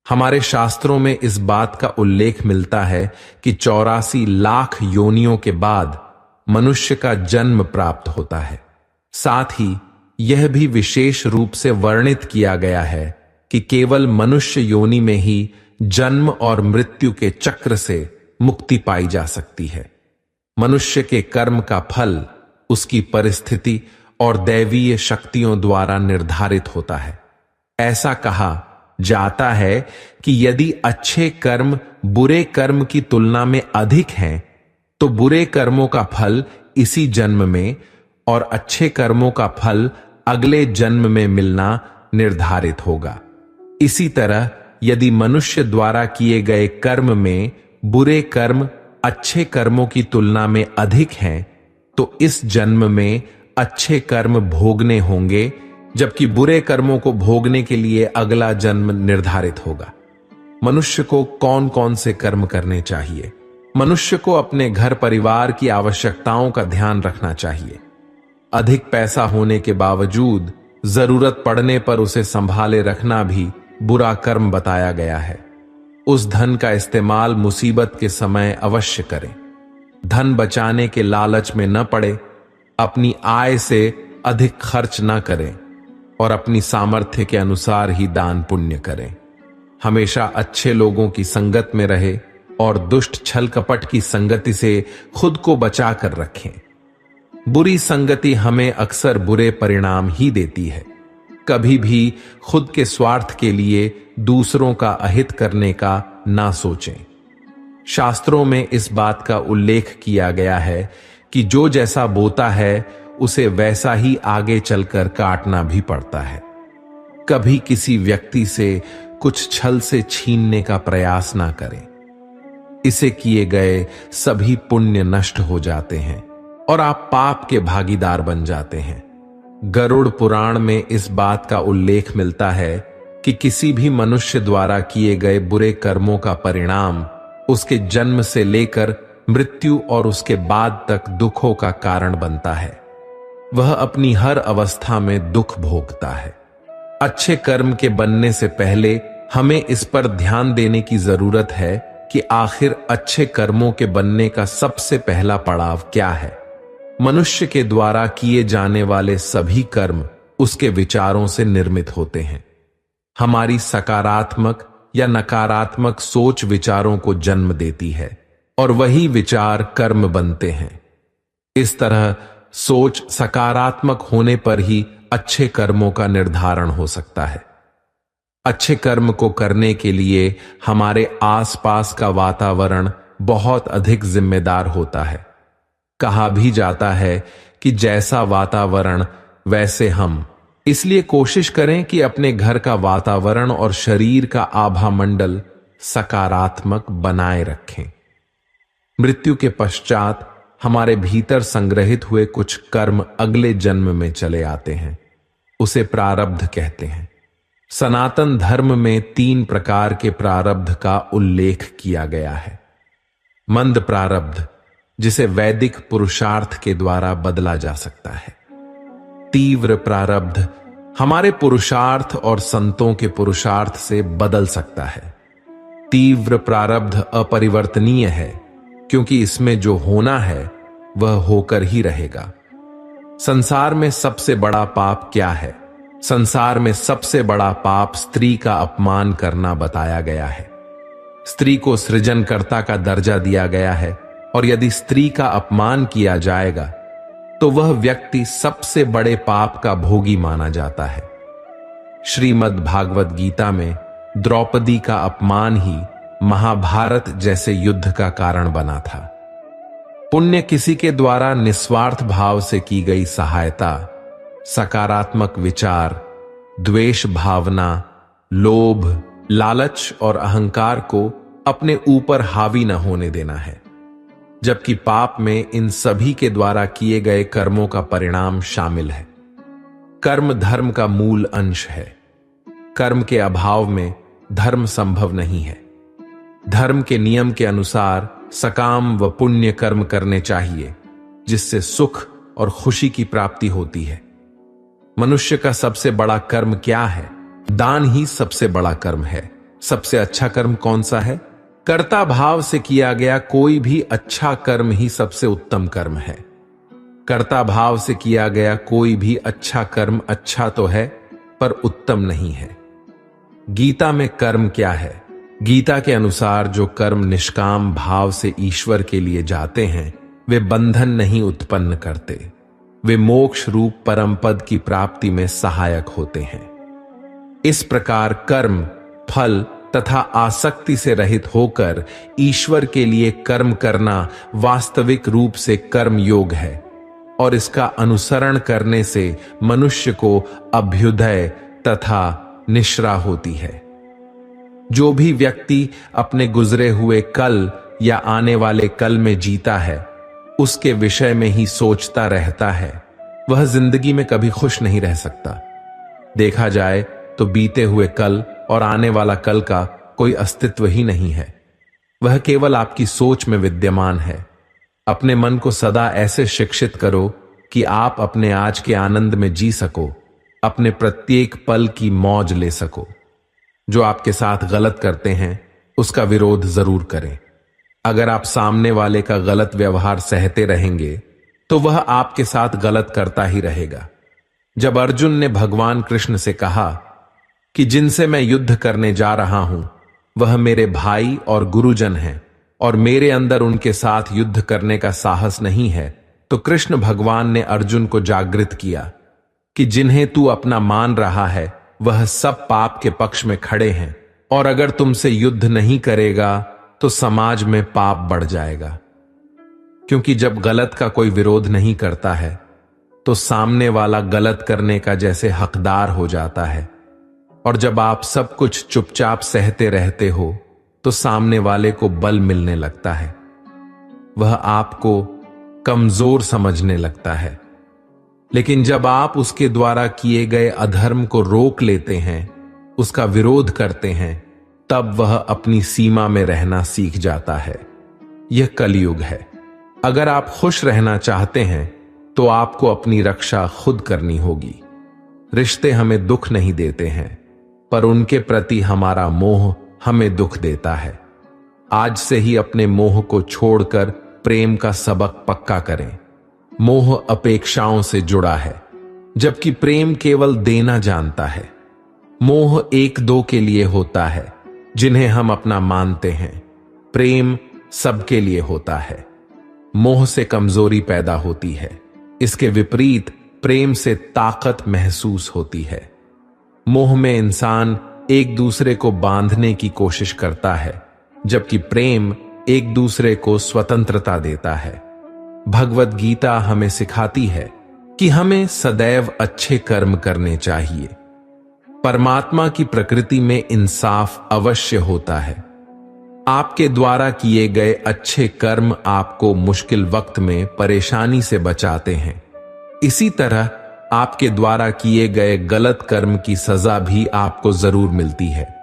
S1: हमारे शास्त्रों में इस बात का उल्लेख मिलता है कि 84 लाख योनियों के बाद मनुष्य का जन्म प्राप्त होता है। साथ ही यह भी विशेष रूप से वर्णित किया गया है कि केवल मनुष्य योनि में ही जन्म और मृत्यु के चक्र से मुक्ति पाई जा सकती है। मनुष्य के कर्म का फल उसकी परिस्थिति और दैवीय शक्तियों द्वारा निर्धारित होता है। ऐसा कहा जाता है कि यदि अच्छे कर्म बुरे कर्म की तुलना में अधिक हैं, तो बुरे कर्मों का फल इसी जन्म में और अच्छे कर्मों का फल अगले जन्म में मिलना निर्धारित होगा। इसी तरह यदि मनुष्य द्वारा किए गए कर्म में बुरे कर्म अच्छे कर्मों की तुलना में अधिक हैं, तो इस जन्म में अच्छे कर्म भोगने होंगे, जबकि बुरे कर्मों को भोगने के लिए अगला जन्म निर्धारित होगा। मनुष्य को कौन कौन से कर्म करने चाहिए? मनुष्य को अपने घर परिवार की आवश्यकताओं का ध्यान रखना चाहिए। अधिक पैसा होने के बावजूद जरूरत पड़ने पर उसे संभाले रखना भी बुरा कर्म बताया गया है। उस धन का इस्तेमाल मुसीबत के समय अवश्य करें। धन बचाने के लालच में न पड़े, अपनी आय से अधिक खर्च न करें और अपनी सामर्थ्य के अनुसार ही दान पुण्य करें। हमेशा अच्छे लोगों की संगत में रहे और दुष्ट छल कपट की संगति से खुद को बचा कर रखें। बुरी संगति हमें अक्सर बुरे परिणाम ही देती है। कभी भी खुद के स्वार्थ के लिए दूसरों का अहित करने का ना सोचें। शास्त्रों में इस बात का उल्लेख किया गया है कि जो जैसा बोता है उसे वैसा ही आगे चलकर काटना भी पड़ता है। कभी किसी व्यक्ति से कुछ छल से छीनने का प्रयास ना करें। इसे किए गए सभी पुण्य नष्ट हो जाते हैं और आप पाप के भागीदार बन जाते हैं। गरुड़ पुराण में इस बात का उल्लेख मिलता है कि किसी भी मनुष्य द्वारा किए गए बुरे कर्मों का परिणाम उसके जन्म से लेकर मृत्यु और उसके बाद तक दुखों का कारण बनता है। वह अपनी हर अवस्था में दुख भोगता है। अच्छे कर्म के बनने से पहले हमें इस पर ध्यान देने की जरूरत है कि आखिर अच्छे कर्मों के बनने का सबसे पहला पड़ाव क्या है। मनुष्य के द्वारा किए जाने वाले सभी कर्म उसके विचारों से निर्मित होते हैं। हमारी सकारात्मक या नकारात्मक सोच विचारों को जन्म देती है और वही विचार कर्म बनते हैं। इस तरह सोच सकारात्मक होने पर ही अच्छे कर्मों का निर्धारण हो सकता है। अच्छे कर्म को करने के लिए हमारे आसपास का वातावरण बहुत अधिक जिम्मेदार होता है। कहा भी जाता है कि जैसा वातावरण वैसे हम, इसलिए कोशिश करें कि अपने घर का वातावरण और शरीर का आभा मंडल सकारात्मक बनाए रखें। मृत्यु के पश्चात हमारे भीतर संग्रहित हुए कुछ कर्म अगले जन्म में चले आते हैं। उसे प्रारब्ध कहते हैं। सनातन धर्म में 3 प्रकार के प्रारब्ध का उल्लेख किया गया है। मंद प्रारब्ध, जिसे वैदिक पुरुषार्थ के द्वारा बदला जा सकता है। तीव्र प्रारब्ध, हमारे पुरुषार्थ और संतों के पुरुषार्थ से बदल सकता है। तीव्र प्रारब्ध अपरिवर्तनीय है, क्योंकि इसमें जो होना है वह होकर ही रहेगा। संसार में सबसे बड़ा पाप क्या है? संसार में सबसे बड़ा पाप स्त्री का अपमान करना बताया गया है। स्त्री को सृजनकर्ता का दर्जा दिया गया है, और यदि स्त्री का अपमान किया जाएगा तो वह व्यक्ति सबसे बड़े पाप का भोगी माना जाता है। श्रीमद् भागवत गीता में द्रौपदी का अपमान ही महाभारत जैसे युद्ध का कारण बना था। पुण्य किसी के द्वारा निस्वार्थ भाव से की गई सहायता, सकारात्मक विचार, द्वेष भावना, लोभ, लालच और अहंकार को अपने ऊपर हावी न होने देना है। जबकि पाप में इन सभी के द्वारा किए गए कर्मों का परिणाम शामिल है। कर्म धर्म का मूल अंश है। कर्म के अभाव में धर्म संभव नहीं है। धर्म के नियम के अनुसार सकाम व पुण्य कर्म करने चाहिए, जिससे सुख और खुशी की प्राप्ति होती है। मनुष्य का सबसे बड़ा कर्म क्या है? दान ही सबसे बड़ा कर्म है। सबसे अच्छा कर्म कौन सा है? कर्ता भाव से किया गया कोई भी अच्छा कर्म ही सबसे उत्तम कर्म है। कर्ता भाव से किया गया कोई भी अच्छा कर्म अच्छा तो है, पर उत्तम नहीं है। गीता में कर्म क्या है? गीता के अनुसार जो कर्म निष्काम भाव से ईश्वर के लिए जाते हैं, वे बंधन नहीं उत्पन्न करते। वे मोक्ष रूप परम पद की प्राप्ति में सहायक होते हैं। इस प्रकार कर्म, फल तथा आसक्ति से रहित होकर ईश्वर के लिए कर्म करना वास्तविक रूप से कर्म योग है, और इसका अनुसरण करने से मनुष्य को अभ्युदय तथा निश्रा होती है। जो भी व्यक्ति अपने गुजरे हुए कल या आने वाले कल में जीता है, उसके विषय में ही सोचता रहता है, वह जिंदगी में कभी खुश नहीं रह सकता। देखा जाए तो बीते हुए कल और आने वाला कल का कोई अस्तित्व ही नहीं है। वह केवल आपकी सोच में विद्यमान है। अपने मन को सदा ऐसे शिक्षित करो कि आप अपने आज के आनंद में जी सको, अपने प्रत्येक पल की मौज ले सको। जो आपके साथ गलत करते हैं, उसका विरोध जरूर करें। अगर आप सामने वाले का गलत व्यवहार सहते रहेंगे, तो वह आपके साथ गलत करता ही रहेगा। जब अर्जुन ने भगवान कृष्ण से कहा कि जिनसे मैं युद्ध करने जा रहा हूं वह मेरे भाई और गुरुजन हैं, और मेरे अंदर उनके साथ युद्ध करने का साहस नहीं है, तो कृष्ण भगवान ने अर्जुन को जागृत किया कि जिन्हें तू अपना मान रहा है वह सब पाप के पक्ष में खड़े हैं, और अगर तुमसे युद्ध नहीं करेगा तो समाज में पाप बढ़ जाएगा। क्योंकि जब गलत का कोई विरोध नहीं करता है, तो सामने वाला गलत करने का जैसे हकदार हो जाता है, और जब आप सब कुछ चुपचाप सहते रहते हो, तो सामने वाले को बल मिलने लगता है। वह आपको कमजोर समझने लगता है। लेकिन जब आप उसके द्वारा किए गए अधर्म को रोक लेते हैं, उसका विरोध करते हैं, तब वह अपनी सीमा में रहना सीख जाता है। यह कलयुग है। अगर आप खुश रहना चाहते हैं, तो आपको अपनी रक्षा खुद करनी होगी। रिश्ते हमें दुख नहीं देते हैं, पर उनके प्रति हमारा मोह हमें दुख देता है। आज से ही अपने मोह को छोड़कर प्रेम का सबक पक्का करें। मोह अपेक्षाओं से जुड़ा है, जबकि प्रेम केवल देना जानता है। मोह एक दो के लिए होता है, जिन्हें हम अपना मानते हैं। प्रेम सबके लिए होता है। मोह से कमजोरी पैदा होती है। इसके विपरीत प्रेम से ताकत महसूस होती है। मोह में इंसान एक दूसरे को बांधने की कोशिश करता है, जबकि प्रेम एक दूसरे को स्वतंत्रता देता है। भगवत गीता हमें सिखाती है कि हमें सदैव अच्छे कर्म करने चाहिए। परमात्मा की प्रकृति में इंसाफ अवश्य होता है। आपके द्वारा किए गए अच्छे कर्म आपको मुश्किल वक्त में परेशानी से बचाते हैं। इसी तरह आपके द्वारा किए गए गलत कर्म की सजा भी आपको जरूर मिलती है।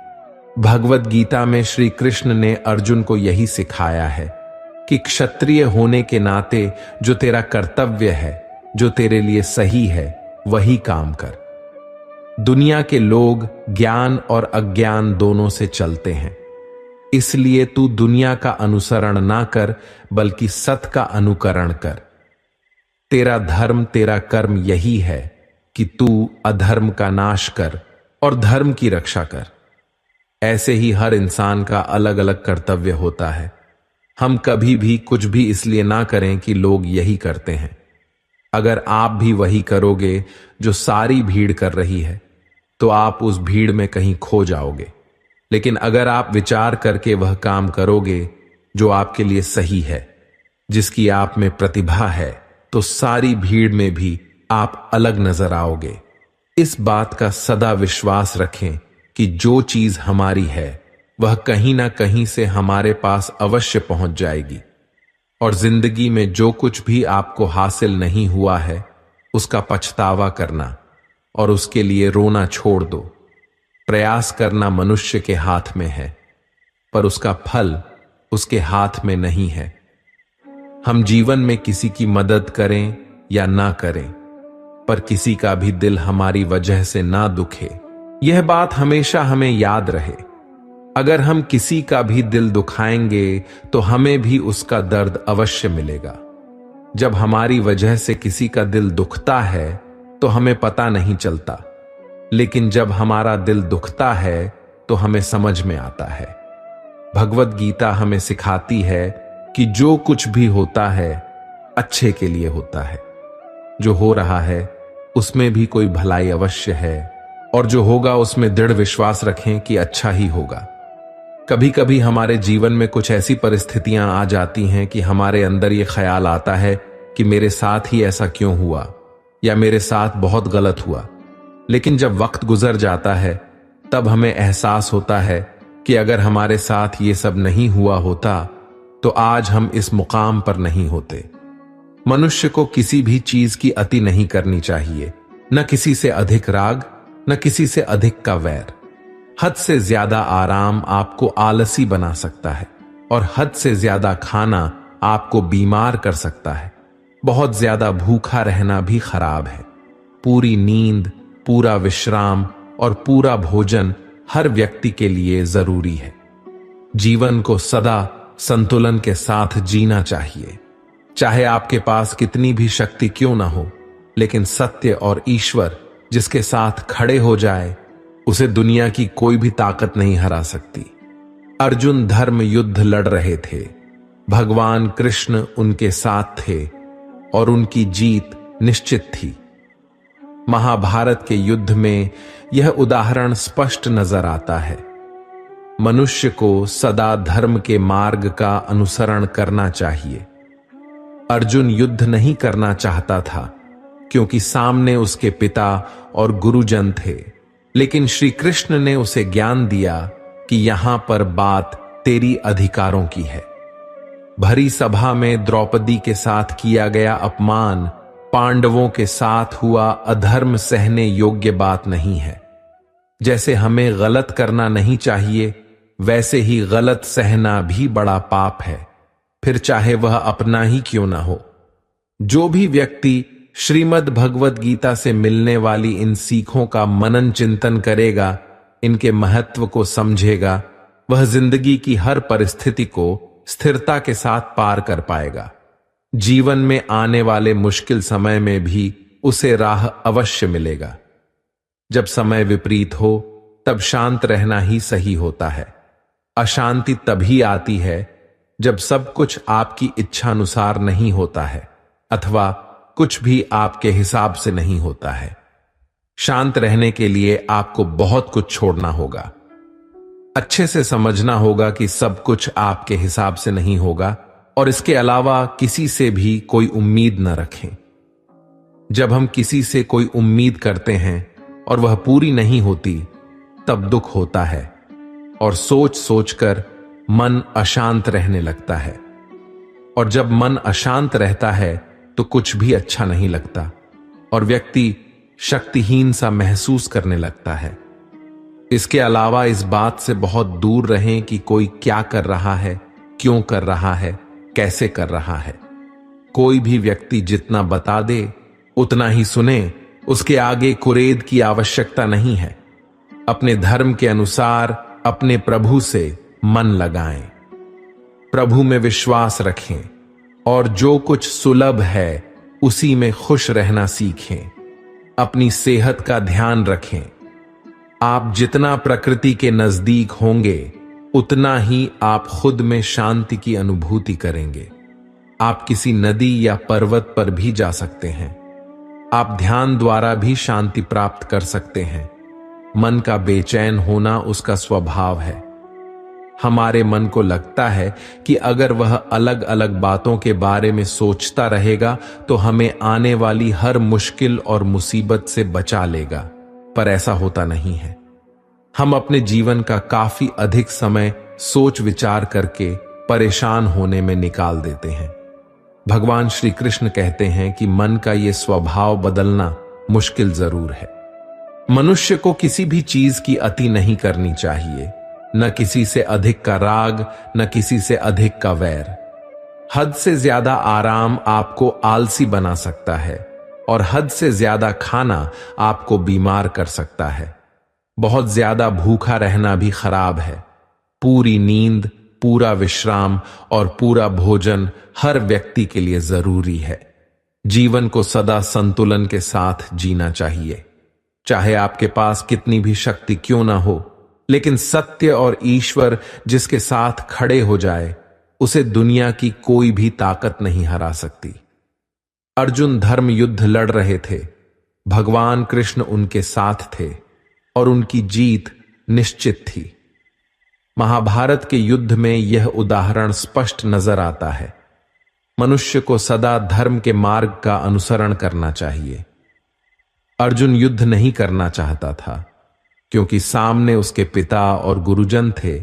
S1: भगवत गीता में श्री कृष्ण ने अर्जुन को यही सिखाया है कि क्षत्रिय होने के नाते जो तेरा कर्तव्य है, जो तेरे लिए सही है, वही काम कर। दुनिया के लोग ज्ञान और अज्ञान दोनों से चलते हैं, इसलिए तू दुनिया का अनुसरण ना कर बल्कि सत का अनुकरण कर। तेरा धर्म, तेरा कर्म यही है कि तू अधर्म का नाश कर और धर्म की रक्षा कर। ऐसे ही हर इंसान का अलग अलग कर्तव्य होता है। हम कभी भी कुछ भी इसलिए ना करें कि लोग यही करते हैं। अगर आप भी वही करोगे जो सारी भीड़ कर रही है, तो आप उस भीड़ में कहीं खो जाओगे। लेकिन अगर आप विचार करके वह काम करोगे जो आपके लिए सही है, जिसकी आप में प्रतिभा है, तो सारी भीड़ में भी आप अलग नजर आओगे। इस बात का सदा विश्वास रखें कि जो चीज हमारी है वह कहीं ना कहीं से हमारे पास अवश्य पहुंच जाएगी। और जिंदगी में जो कुछ भी आपको हासिल नहीं हुआ है, उसका पछतावा करना और उसके लिए रोना छोड़ दो। प्रयास करना मनुष्य के हाथ में है, पर उसका फल उसके हाथ में नहीं है। हम जीवन में किसी की मदद करें या ना करें, पर किसी का भी दिल हमारी वजह से ना दुखे, यह बात हमेशा हमें याद रहे। अगर हम किसी का भी दिल दुखाएंगे तो हमें भी उसका दर्द अवश्य मिलेगा। जब हमारी वजह से किसी का दिल दुखता है तो हमें पता नहीं चलता, लेकिन जब हमारा दिल दुखता है तो हमें समझ में आता है। भगवत गीता हमें सिखाती है कि जो कुछ भी होता है अच्छे के लिए होता है। जो हो रहा है उसमें भी कोई भलाई अवश्य है, और जो होगा उसमें दृढ़ विश्वास रखें कि अच्छा ही होगा। कभी कभी हमारे जीवन में कुछ ऐसी परिस्थितियां आ जाती हैं कि हमारे अंदर यह ख्याल आता है कि मेरे साथ ही ऐसा क्यों हुआ, या मेरे साथ बहुत गलत हुआ। लेकिन जब वक्त गुजर जाता है तब हमें एहसास होता है कि अगर हमारे साथ ये सब नहीं हुआ होता तो आज हम इस मुकाम पर नहीं होते। मनुष्य को किसी भी चीज की अति नहीं करनी चाहिए, न किसी से अधिक राग, न किसी से अधिक का वैर। हद से ज्यादा आराम आपको आलसी बना सकता है, और हद से ज्यादा खाना आपको बीमार कर सकता है। बहुत ज्यादा भूखा रहना भी खराब है। पूरी नींद, पूरा विश्राम और पूरा भोजन हर व्यक्ति के लिए जरूरी है। जीवन को सदा संतुलन के साथ जीना चाहिए। चाहे आपके पास कितनी भी शक्ति क्यों ना हो, लेकिन सत्य और ईश्वर जिसके साथ खड़े हो जाए, उसे दुनिया की कोई भी ताकत नहीं हरा सकती। अर्जुन धर्म युद्ध लड़ रहे थे, भगवान कृष्ण उनके साथ थे और उनकी जीत निश्चित थी। महाभारत के युद्ध में यह उदाहरण स्पष्ट नजर आता है। मनुष्य को सदा धर्म के मार्ग का अनुसरण करना चाहिए। अर्जुन युद्ध नहीं करना चाहता था क्योंकि सामने उसके पिता और गुरुजन थे, लेकिन श्री कृष्ण ने उसे ज्ञान दिया कि यहां पर बात तेरी अधिकारों की है। भरी सभा में द्रौपदी के साथ किया गया अपमान पांडवों के साथ हुआ अधर्म सहने योग्य बात नहीं है। जैसे हमें गलत करना नहीं चाहिए, वैसे ही गलत सहना भी बड़ा पाप है, फिर चाहे वह अपना ही क्यों ना हो। जो भी व्यक्ति श्रीमद् भगवत गीता से मिलने वाली इन सीखों का मनन चिंतन करेगा, इनके महत्व को समझेगा, वह जिंदगी की हर परिस्थिति को स्थिरता के साथ पार कर पाएगा। जीवन में आने वाले मुश्किल समय में भी उसे राह अवश्य मिलेगा। जब समय विपरीत हो तब शांत रहना ही सही होता है। अशांति तभी आती है जब सब कुछ आपकी इच्छानुसार नहीं होता है, अथवा कुछ भी आपके हिसाब से नहीं होता है। शांत रहने के लिए आपको बहुत कुछ छोड़ना होगा। अच्छे से समझना होगा कि सब कुछ आपके हिसाब से नहीं होगा, और इसके अलावा किसी से भी कोई उम्मीद न रखें। जब हम किसी से कोई उम्मीद करते हैं और वह पूरी नहीं होती, तब दुख होता है और सोच सोचकर मन अशांत रहने लगता है। और जब मन अशांत रहता है तो कुछ भी अच्छा नहीं लगता और व्यक्ति शक्तिहीन सा महसूस करने लगता है। इसके अलावा इस बात से बहुत दूर रहें कि कोई क्या कर रहा है, क्यों कर रहा है, कैसे कर रहा है। कोई भी व्यक्ति जितना बता दे उतना ही सुने, उसके आगे कुरेद की आवश्यकता नहीं है। अपने धर्म के अनुसार अपने प्रभु से मन लगाएं, प्रभु में विश्वास रखें और जो कुछ सुलभ है उसी में खुश रहना सीखें। अपनी सेहत का ध्यान रखें। आप जितना प्रकृति के नजदीक होंगे उतना ही आप खुद में शांति की अनुभूति करेंगे। आप किसी नदी या पर्वत पर भी जा सकते हैं। आप ध्यान द्वारा भी शांति प्राप्त कर सकते हैं। मन का बेचैन होना उसका स्वभाव है। हमारे मन को लगता है कि अगर वह अलग अलग बातों के बारे में सोचता रहेगा तो हमें आने वाली हर मुश्किल और मुसीबत से बचा लेगा, पर ऐसा होता नहीं है। हम अपने जीवन का काफी अधिक समय सोच विचार करके परेशान होने में निकाल देते हैं। भगवान श्री कृष्ण कहते हैं कि मन का यह स्वभाव बदलना मुश्किल जरूर है। मनुष्य को किसी भी चीज की अति नहीं करनी चाहिए, न किसी से अधिक का राग, न किसी से अधिक का वैर। हद से ज्यादा आराम आपको आलसी बना सकता है और हद से ज्यादा खाना आपको बीमार कर सकता है। बहुत ज्यादा भूखा रहना भी खराब है। पूरी नींद, पूरा विश्राम और पूरा भोजन हर व्यक्ति के लिए जरूरी है। जीवन को सदा संतुलन के साथ जीना चाहिए। चाहे आपके पास कितनी भी शक्ति क्यों ना हो, लेकिन सत्य और ईश्वर जिसके साथ खड़े हो जाए उसे दुनिया की कोई भी ताकत नहीं हरा सकती। अर्जुन धर्म युद्ध लड़ रहे थे। भगवान कृष्ण उनके साथ थे और उनकी जीत निश्चित थी। महाभारत के युद्ध में यह उदाहरण स्पष्ट नजर आता है। मनुष्य को सदा धर्म के मार्ग का अनुसरण करना चाहिए। अर्जुन युद्ध नहीं करना चाहता था क्योंकि सामने उसके पिता और गुरुजन थे,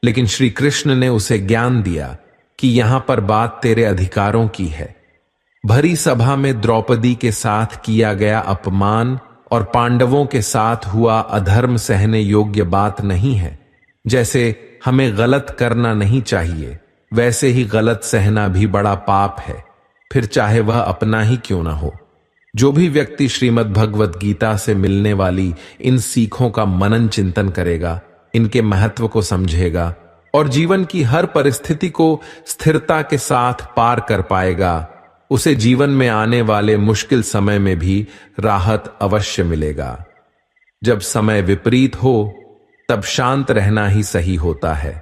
S1: लेकिन श्री कृष्ण ने उसे ज्ञान दिया कि यहां पर बात तेरे अधिकारों की है। भरी सभा में द्रौपदी के साथ किया गया अपमान और पांडवों के साथ हुआ अधर्म सहने योग्य बात नहीं है। जैसे हमें गलत करना नहीं चाहिए, वैसे ही गलत सहना भी बड़ा पाप है, फिर चाहे वह अपना ही क्यों ना हो। जो भी व्यक्ति श्रीमद् भगवत गीता से मिलने वाली इन सीखों का मनन चिंतन करेगा, इनके महत्व को समझेगा और जीवन की हर परिस्थिति को स्थिरता के साथ पार कर पाएगा, उसे जीवन में आने वाले मुश्किल समय में भी राहत अवश्य मिलेगा। जब समय विपरीत हो तब शांत रहना ही सही होता है।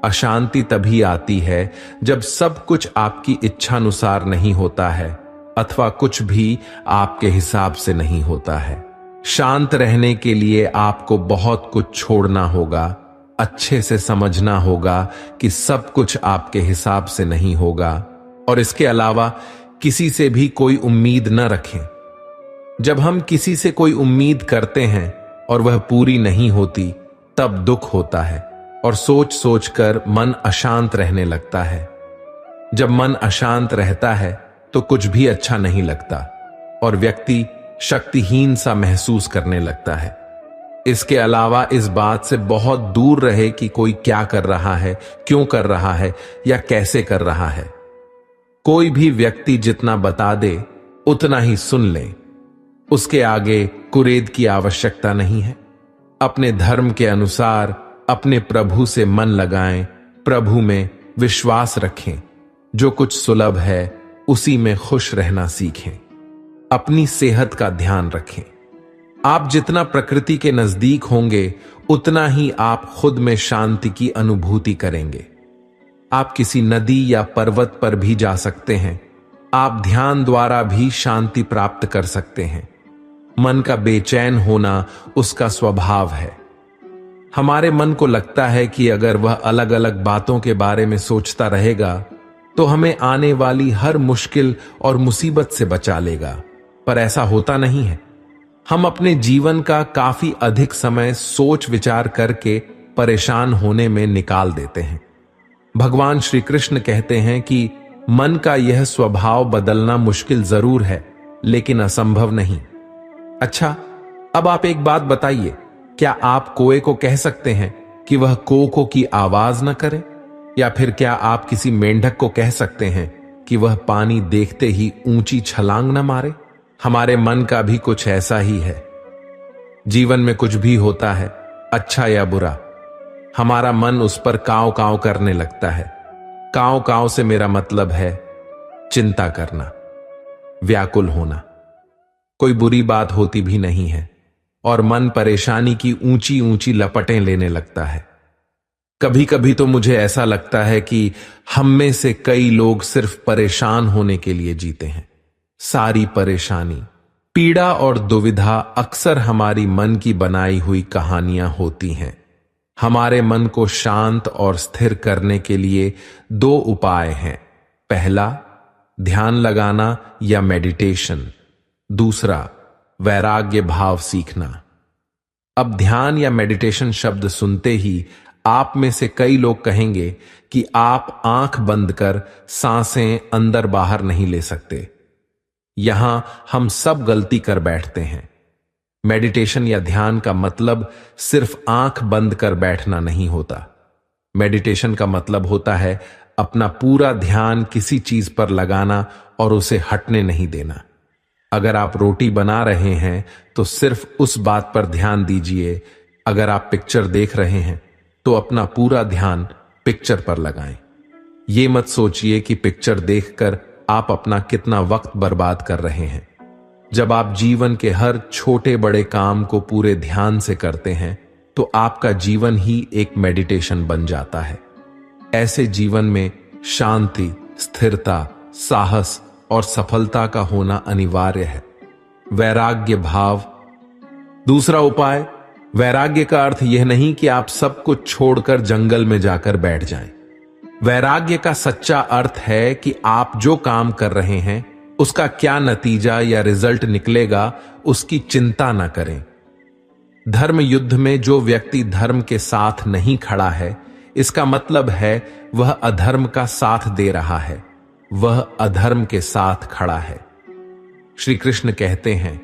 S1: अशांति तभी आती है जब सब कुछ आपकी इच्छानुसार नहीं होता है अथवा कुछ भी आपके हिसाब से नहीं होता है। शांत रहने के लिए आपको बहुत कुछ छोड़ना होगा, अच्छे से समझना होगा कि सब कुछ आपके हिसाब से नहीं होगा और इसके अलावा किसी से भी कोई उम्मीद न रखें। जब हम किसी से कोई उम्मीद करते हैं और वह पूरी नहीं होती तब दुख होता है और सोच सोच कर मन अशांत रहने लगता है। जब मन अशांत रहता है तो कुछ भी अच्छा नहीं लगता और व्यक्ति शक्तिहीन सा महसूस करने लगता है। इसके अलावा इस बात से बहुत दूर रहे कि कोई क्या कर रहा है, क्यों कर रहा है या कैसे कर रहा है। कोई भी व्यक्ति जितना बता दे उतना ही सुन ले। उसके आगे कुरेद की आवश्यकता नहीं है। अपने धर्म के अनुसार अपने प्रभु से मन लगाएं, प्रभु में विश्वास रखें। जो कुछ सुलभ है उसी में खुश रहना सीखें। अपनी सेहत का ध्यान रखें। आप जितना प्रकृति के नजदीक होंगे उतना ही आप खुद में शांति की अनुभूति करेंगे। आप किसी नदी या पर्वत पर भी जा सकते हैं। आप ध्यान द्वारा भी शांति प्राप्त कर सकते हैं। मन का बेचैन होना उसका स्वभाव है। हमारे मन को लगता है कि अगर वह अलग अलग बातों के बारे में सोचता रहेगा तो हमें आने वाली हर मुश्किल और मुसीबत से बचा लेगा, पर ऐसा होता नहीं है। हम अपने जीवन का काफी अधिक समय सोच विचार करके परेशान होने में निकाल देते हैं। भगवान श्री कृष्ण कहते हैं कि मन का यह स्वभाव बदलना मुश्किल जरूर है, लेकिन असंभव नहीं। अच्छा, अब आप एक बात बताइए, क्या आप कुएं को कह सकते हैं कि वह को की आवाज न करे? या फिर क्या आप किसी मेंढक को कह सकते हैं कि वह पानी देखते ही ऊंची छलांग न मारे? हमारे मन का भी कुछ ऐसा ही है। जीवन में कुछ भी होता है, अच्छा या बुरा, हमारा मन उस पर कांव कांव करने लगता है। कांव कांव से मेरा मतलब है चिंता करना, व्याकुल होना। कोई बुरी बात होती भी नहीं है और मन परेशानी की ऊंची ऊंची लपटें लेने लगता है। कभी कभी तो मुझे ऐसा लगता है कि हम में से कई लोग सिर्फ परेशान होने के लिए जीते हैं। सारी परेशानी, पीड़ा और दुविधा अक्सर हमारी मन की बनाई हुई कहानियां होती हैं। हमारे मन को शांत और स्थिर करने के लिए दो उपाय हैं। पहला, ध्यान लगाना या मेडिटेशन। दूसरा, वैराग्य भाव सीखना। अब ध्यान या मेडिटेशन शब्द सुनते ही आप में से कई लोग कहेंगे कि आप आंख बंद कर सांसें अंदर बाहर नहीं ले सकते। यहां हम सब गलती कर बैठते हैं। मेडिटेशन या ध्यान का मतलब सिर्फ आंख बंद कर बैठना नहीं होता। मेडिटेशन का मतलब होता है अपना पूरा ध्यान किसी चीज पर लगाना और उसे हटने नहीं देना। अगर आप रोटी बना रहे हैं तो सिर्फ उस बात पर ध्यान दीजिए। अगर आप पिक्चर देख रहे हैं तो अपना पूरा ध्यान पिक्चर पर लगाएं। ये मत सोचिए कि पिक्चर देखकर आप अपना कितना वक्त बर्बाद कर रहे हैं। जब आप जीवन के हर छोटे बड़े काम को पूरे ध्यान से करते हैं तो आपका जीवन ही एक मेडिटेशन बन जाता है। ऐसे जीवन में शांति, स्थिरता, साहस और सफलता का होना अनिवार्य है। वैराग्य भाव। दूसरा उपाय, वैराग्य का अर्थ यह नहीं कि आप सब कुछ छोड़कर जंगल में जाकर बैठ जाएं। वैराग्य का सच्चा अर्थ है कि आप जो काम कर रहे हैं उसका क्या नतीजा या रिजल्ट निकलेगा उसकी चिंता न करें। धर्म युद्ध में जो व्यक्ति धर्म के साथ नहीं खड़ा है, इसका मतलब है वह अधर्म का साथ दे रहा है, वह अधर्म के साथ खड़ा है। श्री कृष्ण कहते हैं,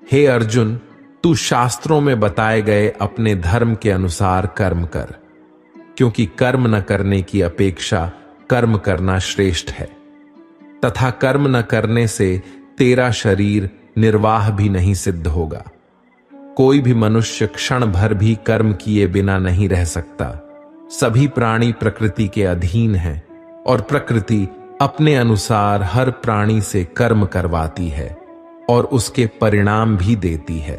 S1: हे अर्जुन, तू शास्त्रों में बताए गए अपने धर्म के अनुसार कर्म कर, क्योंकि कर्म न करने की अपेक्षा कर्म करना श्रेष्ठ है, तथा कर्म न करने से तेरा शरीर निर्वाह भी नहीं सिद्ध होगा। कोई भी मनुष्य क्षण भर भी कर्म किए बिना नहीं रह सकता। सभी प्राणी प्रकृति के अधीन हैं और प्रकृति अपने अनुसार हर प्राणी से कर्म करवाती है और उसके परिणाम भी देती है।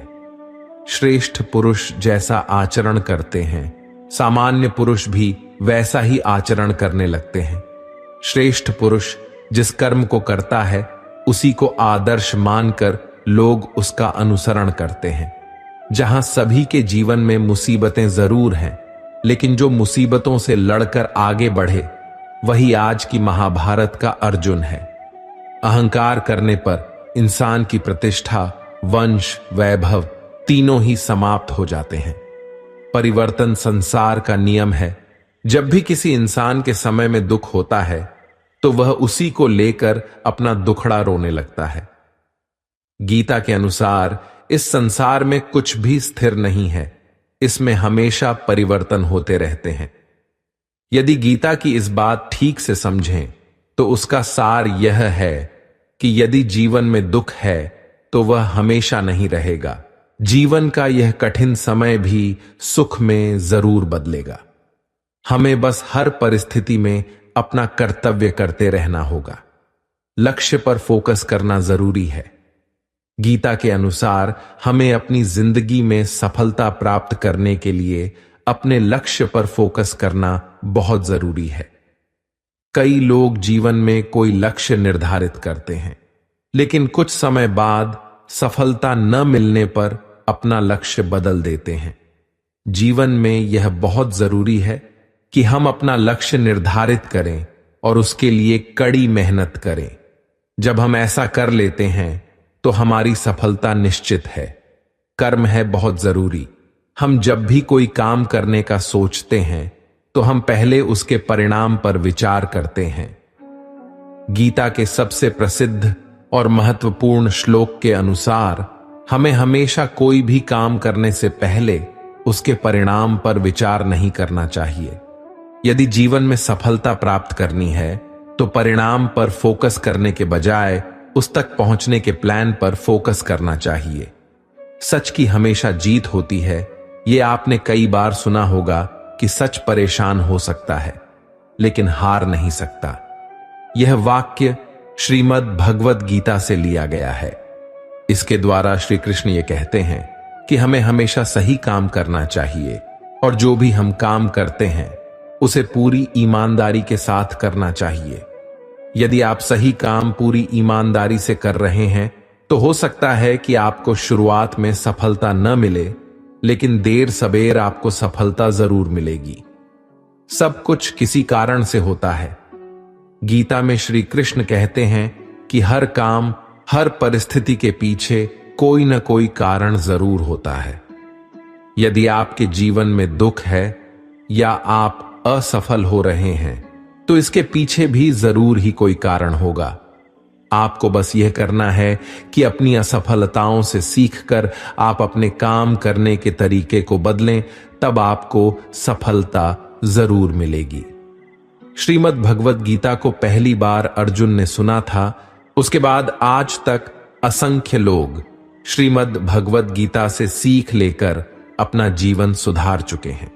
S1: श्रेष्ठ पुरुष जैसा आचरण करते हैं, सामान्य पुरुष भी वैसा ही आचरण करने लगते हैं। श्रेष्ठ पुरुष जिस कर्म को करता है उसी को आदर्श मानकर लोग उसका अनुसरण करते हैं। जहां सभी के जीवन में मुसीबतें जरूर हैं, लेकिन जो मुसीबतों से लड़कर आगे बढ़े वही आज की महाभारत का अर्जुन है। अहंकार करने पर इंसान की प्रतिष्ठा, वंश, वैभव तीनों ही समाप्त हो जाते हैं। परिवर्तन संसार का नियम है। जब भी किसी इंसान के समय में दुख होता है तो वह उसी को लेकर अपना दुखड़ा रोने लगता है। गीता के अनुसार इस संसार में कुछ भी स्थिर नहीं है, इसमें हमेशा परिवर्तन होते रहते हैं। यदि गीता की इस बात ठीक से समझें तो उसका सार यह है कि यदि जीवन में दुख है तो वह हमेशा नहीं रहेगा। जीवन का यह कठिन समय भी सुख में जरूर बदलेगा। हमें बस हर परिस्थिति में अपना कर्तव्य करते रहना होगा। लक्ष्य पर फोकस करना जरूरी है। गीता के अनुसार हमें अपनी जिंदगी में सफलता प्राप्त करने के लिए अपने लक्ष्य पर फोकस करना बहुत जरूरी है। कई लोग जीवन में कोई लक्ष्य निर्धारित करते हैं, लेकिन कुछ समय बाद सफलता न मिलने पर अपना लक्ष्य बदल देते हैं। जीवन में यह बहुत जरूरी है कि हम अपना लक्ष्य निर्धारित करें और उसके लिए कड़ी मेहनत करें। जब हम ऐसा कर लेते हैं तो हमारी सफलता निश्चित है। कर्म है बहुत जरूरी। हम जब भी कोई काम करने का सोचते हैं तो हम पहले उसके परिणाम पर विचार करते हैं। गीता के सबसे प्रसिद्ध और महत्वपूर्ण श्लोक के अनुसार हमें हमेशा कोई भी काम करने से पहले उसके परिणाम पर विचार नहीं करना चाहिए। यदि जीवन में सफलता प्राप्त करनी है तो परिणाम पर फोकस करने के बजाय उस तक पहुंचने के प्लान पर फोकस करना चाहिए। सच की हमेशा जीत होती है। ये आपने कई बार सुना होगा कि सच परेशान हो सकता है लेकिन हार नहीं सकता। यह वाक्य श्रीमद् भगवद गीता से लिया गया है। इसके द्वारा श्री कृष्ण ये कहते हैं कि हमें हमेशा सही काम करना चाहिए और जो भी हम काम करते हैं उसे पूरी ईमानदारी के साथ करना चाहिए। यदि आप सही काम पूरी ईमानदारी से कर रहे हैं तो हो सकता है कि आपको शुरुआत में सफलता न मिले, लेकिन देर सबेर आपको सफलता जरूर मिलेगी। सब कुछ किसी कारण से होता है। गीता में श्री कृष्ण कहते हैं कि हर काम, हर परिस्थिति के पीछे कोई न कोई कारण जरूर होता है। यदि आपके जीवन में दुख है या आप असफल हो रहे हैं तो इसके पीछे भी जरूर ही कोई कारण होगा। आपको बस यह करना है कि अपनी असफलताओं से सीखकर आप अपने काम करने के तरीके को बदलें, तब आपको सफलता जरूर मिलेगी। श्रीमद् भगवद गीता को पहली बार अर्जुन ने सुना था, उसके बाद आज तक असंख्य लोग श्रीमद् भगवद गीता से सीख लेकर अपना जीवन सुधार चुके हैं।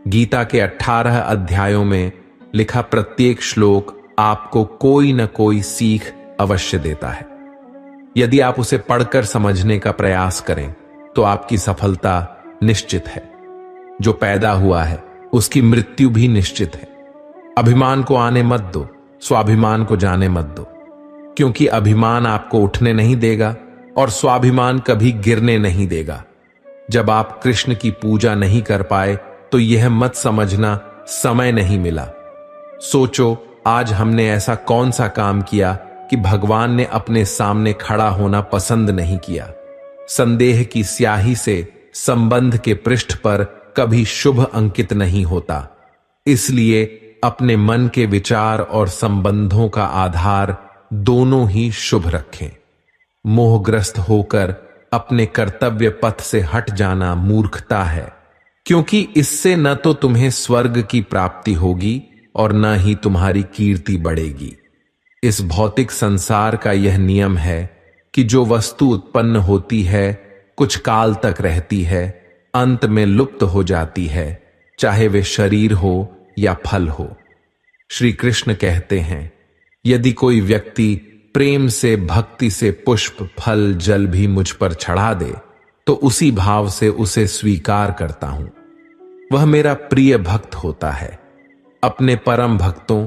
S1: गीता के 18 अध्यायों में लिखा प्रत्येक श्लोक आपको कोई न कोई सीख अवश्य देता है। यदि आप उसे पढ़कर समझने का प्रयास करें तो आपकी सफलता निश्चित है। जो पैदा हुआ है उसकी मृत्यु भी निश्चित है। अभिमान को आने मत दो, स्वाभिमान को जाने मत दो, क्योंकि अभिमान आपको उठने नहीं देगा और स्वाभिमान कभी गिरने नहीं देगा। जब आप कृष्ण की पूजा नहीं कर पाए तो यह मत समझना समय नहीं मिला। सोचो, आज हमने ऐसा कौन सा काम किया कि भगवान ने अपने सामने खड़ा होना पसंद नहीं किया। संदेह की स्याही से संबंध के पृष्ठ पर कभी शुभ अंकित नहीं होता। इसलिए अपने मन के विचार और संबंधों का आधार दोनों ही शुभ रखें। मोहग्रस्त होकर अपने कर्तव्य पथ से हट जाना मूर्खता है, क्योंकि इससे न तो तुम्हें स्वर्ग की प्राप्ति होगी और न ही तुम्हारी कीर्ति बढ़ेगी। इस भौतिक संसार का यह नियम है कि जो वस्तु उत्पन्न होती है कुछ काल तक रहती है, अंत में लुप्त हो जाती है, चाहे वे शरीर हो या फल हो। श्री कृष्ण कहते हैं, यदि कोई व्यक्ति प्रेम से, भक्ति से पुष्प, फल, जल भी मुझ पर चढ़ा दे तो उसी भाव से उसे स्वीकार करता हूं। वह मेरा प्रिय भक्त होता है। अपने परम भक्तों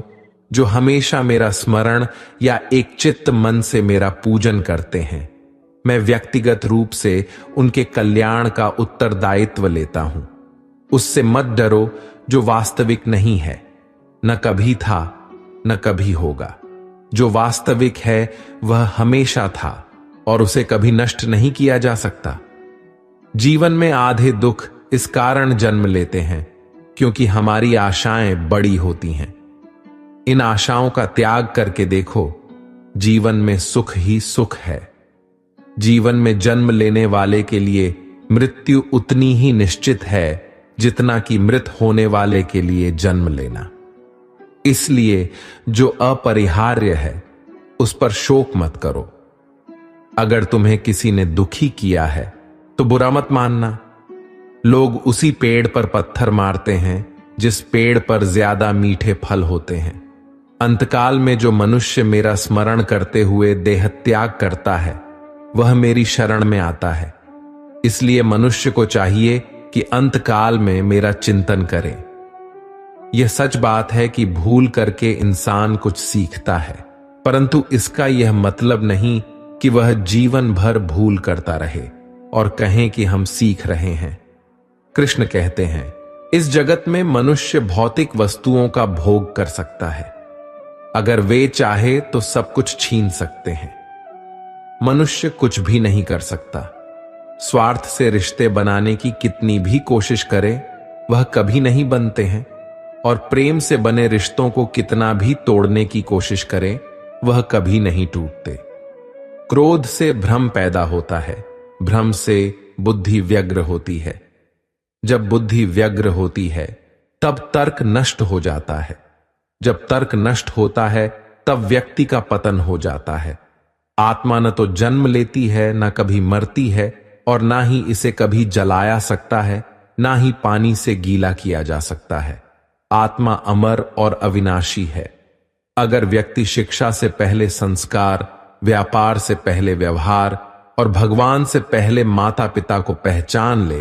S1: जो हमेशा मेरा स्मरण या एक चित्त मन से मेरा पूजन करते हैं, मैं व्यक्तिगत रूप से उनके कल्याण का उत्तरदायित्व लेता हूं। उससे मत डरो जो वास्तविक नहीं है, न कभी था न कभी होगा। जो वास्तविक है वह हमेशा था और उसे कभी नष्ट नहीं किया जा सकता। जीवन में आधे दुख इस कारण जन्म लेते हैं क्योंकि हमारी आशाएं बड़ी होती हैं। इन आशाओं का त्याग करके देखो, जीवन में सुख ही सुख है। जीवन में जन्म लेने वाले के लिए मृत्यु उतनी ही निश्चित है जितना कि मृत होने वाले के लिए जन्म लेना। इसलिए जो अपरिहार्य है उस पर शोक मत करो। अगर तुम्हें किसी ने दुखी किया है तो बुरा मत मानना। लोग उसी पेड़ पर पत्थर मारते हैं जिस पेड़ पर ज्यादा मीठे फल होते हैं। अंतकाल में जो मनुष्य मेरा स्मरण करते हुए देह त्याग करता है वह मेरी शरण में आता है। इसलिए मनुष्य को चाहिए कि अंतकाल में मेरा चिंतन करे। यह सच बात है कि भूल करके इंसान कुछ सीखता है, परंतु इसका यह मतलब नहीं कि वह जीवन भर भूल करता रहे और कहें कि हम सीख रहे हैं। कृष्ण कहते हैं, इस जगत में मनुष्य भौतिक वस्तुओं का भोग कर सकता है। अगर वे चाहे तो सब कुछ छीन सकते हैं। मनुष्य कुछ भी नहीं कर सकता। स्वार्थ से रिश्ते बनाने की कितनी भी कोशिश करे वह कभी नहीं बनते हैं, और प्रेम से बने रिश्तों को कितना भी तोड़ने की कोशिश करे वह कभी नहीं टूटते। क्रोध से भ्रम पैदा होता है, भ्रम से बुद्धि व्यग्र होती है। जब बुद्धि व्यग्र होती है तब तर्क नष्ट हो जाता है। जब तर्क नष्ट होता है तब व्यक्ति का पतन हो जाता है। आत्मा न तो जन्म लेती है, न कभी मरती है, और ना ही इसे कभी जलाया सकता है, ना ही पानी से गीला किया जा सकता है। आत्मा अमर और अविनाशी है। अगर व्यक्ति शिक्षा से पहले संस्कार, व्यापार से पहले व्यवहार और भगवान से पहले माता पिता को पहचान ले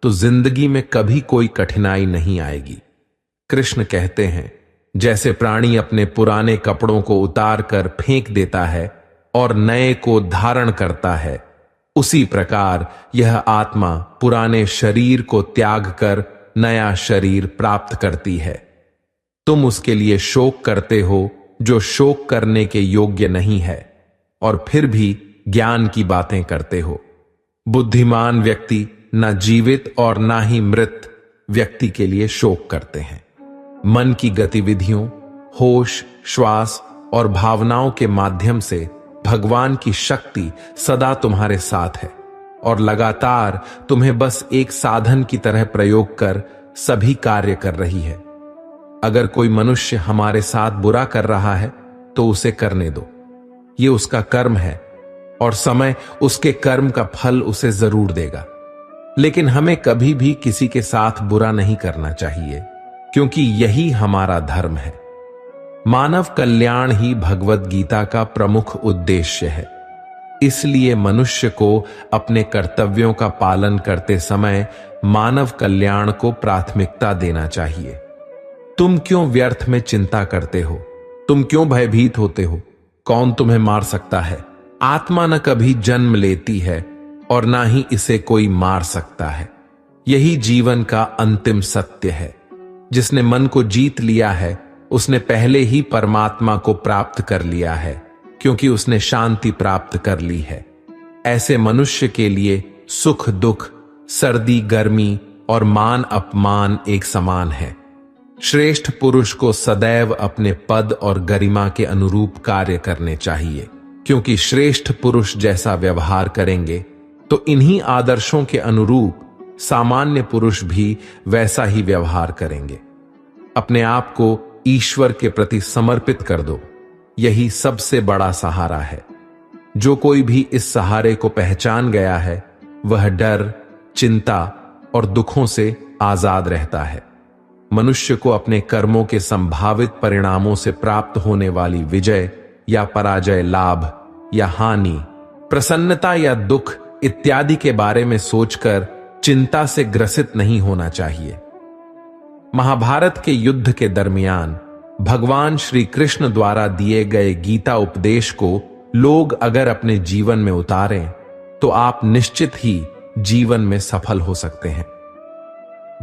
S1: तो जिंदगी में कभी कोई कठिनाई नहीं आएगी। कृष्ण कहते हैं, जैसे प्राणी अपने पुराने कपड़ों को उतार कर फेंक देता है और नए को धारण करता है, उसी प्रकार यह आत्मा पुराने शरीर को त्याग कर नया शरीर प्राप्त करती है। तुम उसके लिए शोक करते हो जो शोक करने के योग्य नहीं है, और फिर भी ज्ञान की बातें करते हो। बुद्धिमान व्यक्ति न जीवित और न ही मृत व्यक्ति के लिए शोक करते हैं। मन की गतिविधियों, होश, श्वास और भावनाओं के माध्यम से भगवान की शक्ति सदा तुम्हारे साथ है और लगातार तुम्हें बस एक साधन की तरह प्रयोग कर सभी कार्य कर रही है। अगर कोई मनुष्य हमारे साथ बुरा कर रहा है तो उसे करने दो, ये उसका कर्म है और समय उसके कर्म का फल उसे जरूर देगा। लेकिन हमें कभी भी किसी के साथ बुरा नहीं करना चाहिए, क्योंकि यही हमारा धर्म है। मानव कल्याण ही भगवत गीता का प्रमुख उद्देश्य है। इसलिए मनुष्य को अपने कर्तव्यों का पालन करते समय मानव कल्याण को प्राथमिकता देना चाहिए। तुम क्यों व्यर्थ में चिंता करते हो? तुम क्यों भयभीत होते हो? कौन तुम्हें मार सकता है? आत्मा न कभी जन्म लेती है और ना ही इसे कोई मार सकता है। यही जीवन का अंतिम सत्य है। जिसने मन को जीत लिया है उसने पहले ही परमात्मा को प्राप्त कर लिया है, क्योंकि उसने शांति प्राप्त कर ली है। ऐसे मनुष्य के लिए सुख दुख, सर्दी गर्मी और मान अपमान एक समान है। श्रेष्ठ पुरुष को सदैव अपने पद और गरिमा के अनुरूप कार्य करने चाहिए, क्योंकि श्रेष्ठ पुरुष जैसा व्यवहार करेंगे तो इन्हीं आदर्शों के अनुरूप सामान्य पुरुष भी वैसा ही व्यवहार करेंगे। अपने आप को ईश्वर के प्रति समर्पित कर दो, यही सबसे बड़ा सहारा है। जो कोई भी इस सहारे को पहचान गया है वह डर, चिंता और दुखों से आजाद रहता है। मनुष्य को अपने कर्मों के संभावित परिणामों से प्राप्त होने वाली विजय या पराजय, लाभ या हानि, प्रसन्नता या दुख इत्यादि के बारे में सोचकर चिंता से ग्रसित नहीं होना चाहिए। महाभारत के युद्ध के दरमियान भगवान श्री कृष्ण द्वारा दिए गए गीता उपदेश को लोग अगर अपने जीवन में उतारें तो आप निश्चित ही जीवन में सफल हो सकते हैं।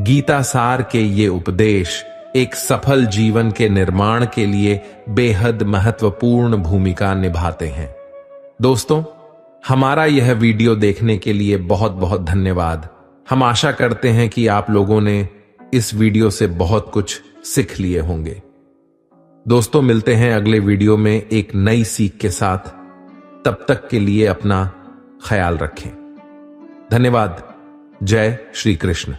S1: गीता सार के ये उपदेश एक सफल जीवन के निर्माण के लिए बेहद महत्वपूर्ण भूमिका निभाते हैं। दोस्तों, हमारा यह वीडियो देखने के लिए बहुत बहुत धन्यवाद। हम आशा करते हैं कि आप लोगों ने इस वीडियो से बहुत कुछ सीख लिए होंगे। दोस्तों, मिलते हैं अगले वीडियो में एक नई सीख के साथ। तब तक के लिए अपना ख्याल रखें। धन्यवाद। जय श्री कृष्ण।